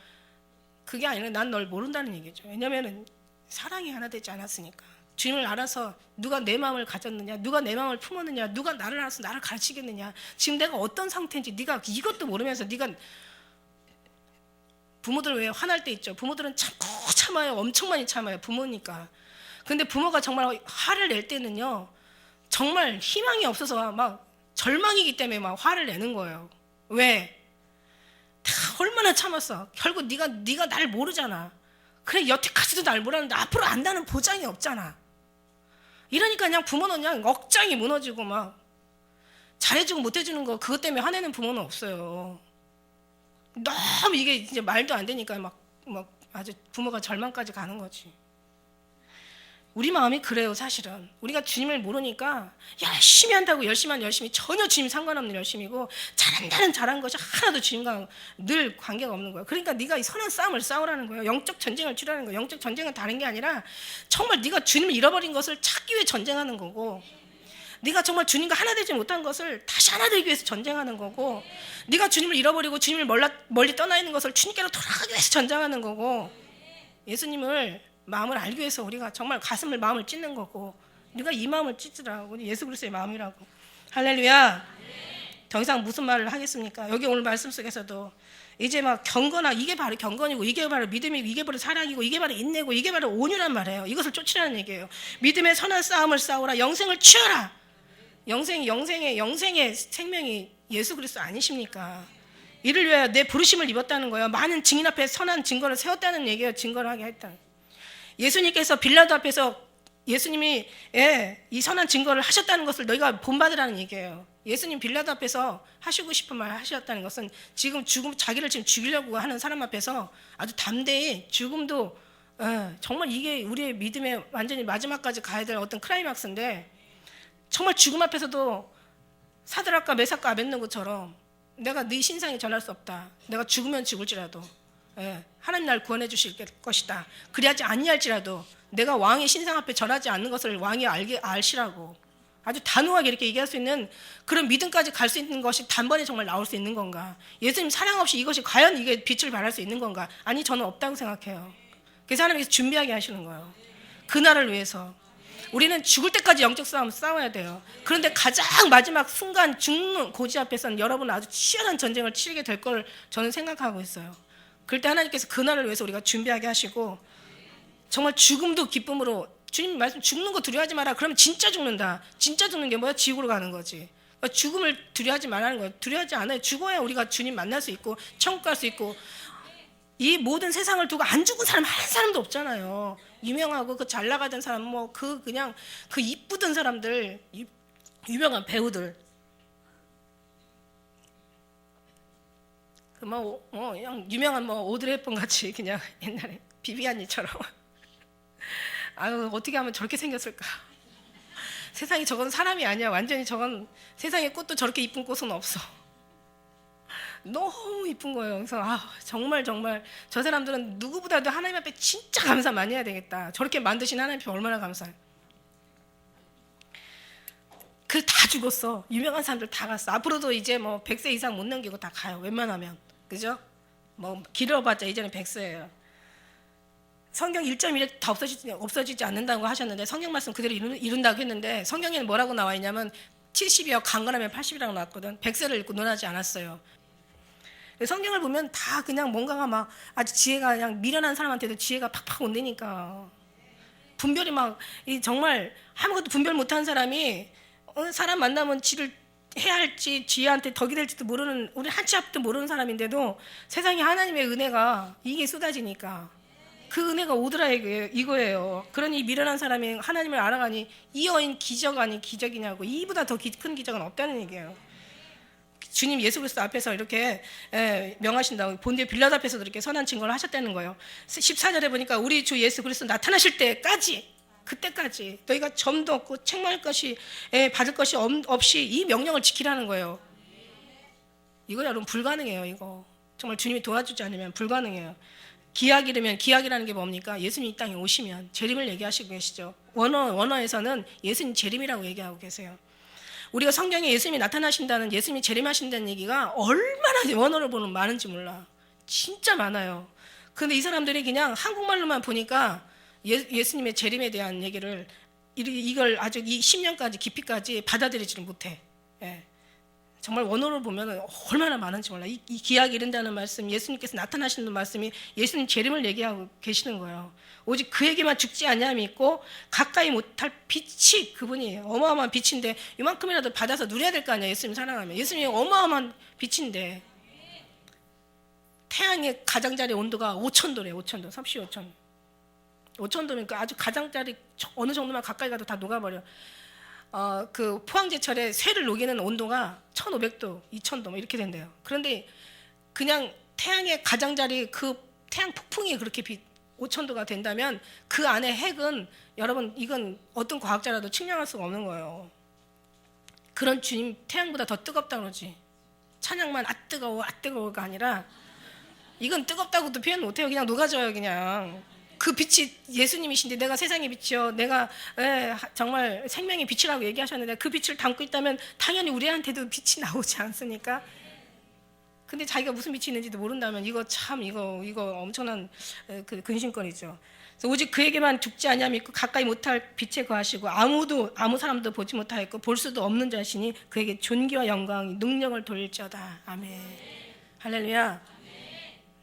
그게 아니라 난 널 모른다는 얘기죠. 왜냐하면 사랑이 하나 되지 않았으니까. 주님을 알아서 누가 내 마음을 가졌느냐, 누가 내 마음을 품었느냐, 누가 나를 알아서 나를 가르치겠느냐, 지금 내가 어떤 상태인지 네가 이것도 모르면서, 네가 부모들 왜 화날 때 있죠. 부모들은 참아요. 엄청 많이 참아요. 부모니까. 근데 부모가 정말 화를 낼 때는요, 정말 희망이 없어서 막 절망이기 때문에 막 화를 내는 거예요. 왜? 다 얼마나 참았어. 결국 네가 날 모르잖아. 그래, 여태까지도 날 몰랐는데 앞으로 안다는 보장이 없잖아. 이러니까 그냥 부모는 그냥 억장이 무너지고 막 잘해주고 못해주는 거, 그것 때문에 화내는 부모는 없어요. 너무 이게 이제 말도 안 되니까 막 아주 부모가 절망까지 가는 거지. 우리 마음이 그래요. 사실은 우리가 주님을 모르니까 열심히 한다고 열심히 전혀 주님 상관없는 열심이고, 잘한다는 잘한 것이 하나도 주님과 늘 관계가 없는 거예요. 그러니까 네가 이 선한 싸움을 싸우라는 거예요. 영적 전쟁을 치르라는 거예요. 영적 전쟁은 다른 게 아니라 정말 네가 주님을 잃어버린 것을 찾기 위해 전쟁하는 거고, 네가 정말 주님과 하나 되지 못한 것을 다시 하나 되기 위해서 전쟁하는 거고, 네가 주님을 잃어버리고 주님을 멀리 떠나 있는 것을 주님께로 돌아가기 위해서 전쟁하는 거고, 예수님을 마음을 알기 위해서 우리가 정말 마음을 찢는 거고, 네가 이 마음을 찢으라. 우리 예수 그리스도의 마음이라고. 할렐루야. 더 이상 무슨 말을 하겠습니까? 여기 오늘 말씀 속에서도 이제 막 이게 바로 경건이고, 이게 바로 믿음이고, 이게 바로 사랑이고, 이게 바로 인내고, 이게 바로 온유란 말이에요. 이것을 쫓으라는 얘기예요. 믿음의 선한 싸움을 싸우라. 영생을 취하라. 영생의 생명이 예수 그리스도 아니십니까? 이를 위하여 내 부르심을 입었다는 거예요. 많은 증인 앞에 선한 증거를 세웠다는 얘기예요. 증거를 하게 했다. 예수님께서 빌라도 앞에서 예수님이 이 선한 증거를 하셨다는 것을 너희가 본받으라는 얘기예요. 예수님 빌라도 앞에서 하시고 싶은 말 하셨다는 것은 지금 자기를 지금 죽이려고 하는 사람 앞에서 아주 담대히 죽음도, 정말 이게 우리의 믿음의 완전히 마지막까지 가야 될 어떤 클라이막스인데, 정말 죽음 앞에서도 사드락과 메삭과 아벳느고처럼 내가 네 신상에 전할 수 없다. 내가 죽으면 죽을지라도 하나님 날 구원해 주실 것이다. 그리하지 아니할지라도 내가 왕의 신상 앞에 전하지 않는 것을 왕이 알시라고 아주 단호하게 이렇게 얘기할 수 있는 그런 믿음까지 갈 수 있는 것이 단번에 정말 나올 수 있는 건가? 예수님 사랑 없이 이것이 과연 이게 빛을 발할 수 있는 건가? 아니, 저는 없다고 생각해요. 그래서 하나님께서 준비하게 하시는 거예요. 그날을 위해서. 우리는 죽을 때까지 영적 싸움을 싸워야 돼요. 그런데 가장 마지막 순간 죽는 고지 앞에서는 여러분은 아주 치열한 전쟁을 치르게 될 걸 저는 생각하고 있어요. 그럴 때 하나님께서 그날을 위해서 우리가 준비하게 하시고, 정말 죽음도 기쁨으로, 주님 말씀 죽는 거 두려워하지 마라. 그러면 진짜 죽는다. 진짜 죽는 게 뭐야? 지옥으로 가는 거지. 그러니까 죽음을 두려워하지 말라는 거예요. 두려워하지 않아요. 죽어야 우리가 주님 만날 수 있고 천국 갈 수 있고, 이 모든 세상을 두고 안 죽은 사람 한 사람도 없잖아요. 유명하고 그 잘 나가던 사람, 그냥 그 이쁘던 사람들, 유명한 배우들, 그냥 유명한 오드리 헵번 같이 그냥 옛날에 비비안니처럼 아유, 어떻게 하면 저렇게 생겼을까? 세상에 저건 사람이 아니야. 완전히 저건 세상에 꽃도 저렇게 이쁜 꽃은 없어. 너무 이쁜 거예요. 그래서 정말 저 사람들은 누구보다도 하나님 앞에 진짜 감사 많이 해야 되겠다. 저렇게 만드신 하나님 앞에 얼마나 감사해. 그 다 죽었어. 유명한 사람들 다 갔어. 앞으로도 이제 100세 이상 못 넘기고 다 가요. 웬만하면. 그죠? 길어봤자 이제는 100세예요. 성경 1.1에 다 없어지지 않는다고 하셨는데, 성경 말씀 그대로 이룬다고 했는데, 성경에는 뭐라고 나와 있냐면 70이요 강건하면 80이라고 나왔거든. 100세를 읽고 논하지 않았어요. 성경을 보면 다 그냥 뭔가가 막 아주 지혜가 그냥 미련한 사람한테도 지혜가 팍팍 온다니까. 분별이 정말 아무것도 분별 못하는 사람이 사람 만나면 지를 해야 할지 지혜한테 덕이 될지도 모르는, 우리 한치 앞도 모르는 사람인데도 세상에 하나님의 은혜가 이게 쏟아지니까 그 은혜가 오더라 이거예요. 그러니 미련한 사람이 하나님을 알아가니 이 여인 기적 아닌 기적이냐고. 이보다 더 큰 기적은 없다는 얘기예요. 주님 예수 그리스도 앞에서 이렇게 명하신다고 본디오 빌라도 앞에서도 이렇게 선한 증거를 하셨다는 거예요. 14절에 보니까 우리 주 예수 그리스도 나타나실 때까지, 그때까지 너희가 점도 없고 책망할 것이 받을 것이 없이 이 명령을 지키라는 거예요. 이거 여러분 불가능해요. 이거 정말 주님이 도와주지 않으면 불가능해요. 기약이라면, 기약이라는 게 뭡니까? 예수님 이 땅에 오시면 재림을 얘기하시고 계시죠. 원어에서는 예수님 재림이라고 얘기하고 계세요. 우리가 성경에 예수님이 나타나신다는, 예수님이 재림하신다는 얘기가 얼마나 원어를 보면 많은지 몰라. 진짜 많아요. 근데 이 사람들이 그냥 한국말로만 보니까 예수님의 재림에 대한 얘기를, 이걸 아주 이 10년까지 깊이까지 받아들이지를 못해. 정말 원어로 보면 얼마나 많은지 몰라. 이 기약이 이른다는 말씀, 예수님께서 나타나시는 말씀이 예수님 재림을 얘기하고 계시는 거예요. 오직 그에게만 죽지 않냐함이 있고 가까이 못할 빛이 그분이에요. 어마어마한 빛인데 이만큼이라도 받아서 누려야 될 거 아니야. 예수님 사랑하면. 예수님이 어마어마한 빛인데 태양의 가장자리 온도가 5,000도래. 5,000도. 섭씨 5,000도. 5,000도면 아주 가장자리 어느 정도만 가까이 가도 다 녹아버려. 그 포항제철에 쇠를 녹이는 온도가 1,500도, 2,000도 이렇게 된대요. 그런데 그냥 태양의 가장자리 그 태양 폭풍이 그렇게 5,000도가 된다면 그 안에 핵은, 여러분 이건 어떤 과학자라도 측량할 수가 없는 거예요. 그런 주님 태양보다 더 뜨겁다 그러지. 찬양만 아 뜨거워가 아니라 이건 뜨겁다고도 표현 못해요. 그냥 녹아져요. 그냥 그 빛이 예수님이신데, 내가 세상의 빛이요, 내가 정말 생명의 빛이라고 얘기하셨는데 그 빛을 담고 있다면 당연히 우리한테도 빛이 나오지 않습니까? 근데 자기가 무슨 빛이 있는지도 모른다면 이거 엄청난 그 근심거리죠. 그래서 오직 그에게만 죽지 아니함이 있고 가까이 못할 빛에 거하시고 아무 사람도 보지 못하였고 볼 수도 없는 자신이 그에게 존귀와 영광 능력을 돌릴지어다. 아멘. 할렐루야.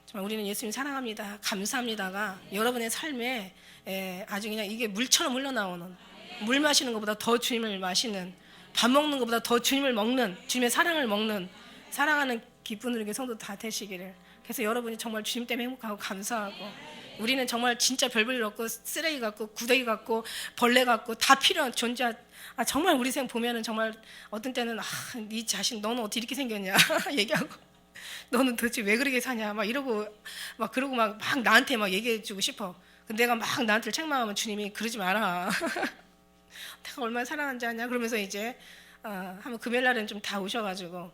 정말 우리는 예수님 사랑합니다, 감사합니다가 여러분의 삶에 아주 그냥 이게 물처럼 흘러나오는, 물 마시는 것보다 더 주님을 마시는, 밥 먹는 것보다 더 주님을 먹는, 주님의 사랑을 먹는, 사랑하는 기쁜 우리 성도 다 되시기를. 그래서 여러분이 정말 주님 때문에 행복하고 감사하고, 우리는 정말 진짜 별 볼 일 없고 쓰레기 같고 구더기 같고 벌레 같고 다 필요한 존재. 정말 우리 생 보면은 정말 어떤 때는 네 자신 너는 어떻게 이렇게 생겼냐 얘기하고, 너는 도대체 왜 그렇게 사냐 막 이러고 그러고 막 나한테 막 얘기해주고 싶어. 근데 내가 막 나한테 책망하면 주님이 그러지 마라. 내가 얼마나 사랑하는지 아냐. 그러면서 이제 한번 금요일 날은 좀 다 오셔가지고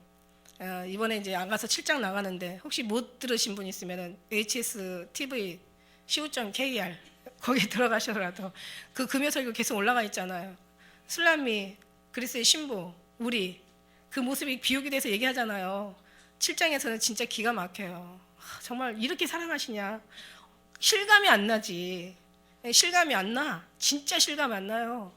이번에 이제 안 가서 출장 나가는데 혹시 못 들으신 분 있으면은 HSTV co.kr 거기 들어가셔라도 그 금요 설교 계속 올라가 있잖아요. 슬람미 그리스의 신부 우리 그 모습이 비유기 돼서 얘기하잖아요. 7장에서는 진짜 기가 막혀요. 정말 이렇게 사랑하시냐. 실감이 안 나지. 실감이 안 나. 진짜 실감 안 나요.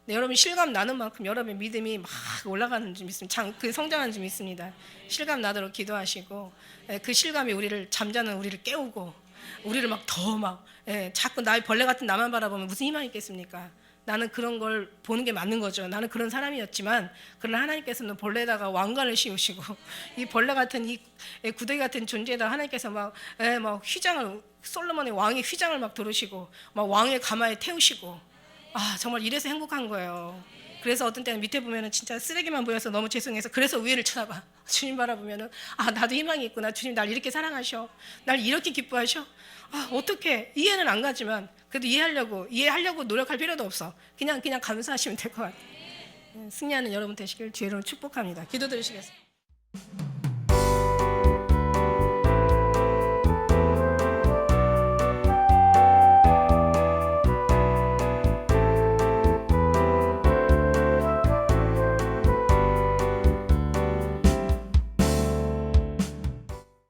네, 여러분 실감 나는 만큼 여러분의 믿음이 막 올라가는 줄 믿습니다. 그 성장하는 줄 믿습니다. 실감 나도록 기도하시고 그 실감이 우리를, 잠자는 우리를 깨우고 우리를 자꾸 나의 벌레 같은 나만 바라보면 무슨 희망이 있겠습니까? 나는 그런 걸 보는 게 맞는 거죠. 나는 그런 사람이었지만 그러나 하나님께서는 벌레에다가 왕관을 씌우시고 이 벌레 같은 이 구더기 같은 존재에다 하나님께서 막 휘장을, 솔로몬의 왕의 휘장을 막 두르시고 막 왕의 가마에 태우시고, 정말 이래서 행복한 거예요. 그래서 어떤 때는 밑에 보면은 진짜 쓰레기만 보여서 너무 죄송해서 그래서 위를 쳐다봐. 주님 바라보면은 나도 희망이 있구나. 주님 날 이렇게 사랑하셔. 날 이렇게 기뻐하셔. 어떻게 이해는 안 가지만 그래도 이해하려고 노력할 필요도 없어. 그냥 감사하시면 될 것 같아요. 승리하는 여러분 되시길 주의로 축복합니다. 기도드리시겠습니다.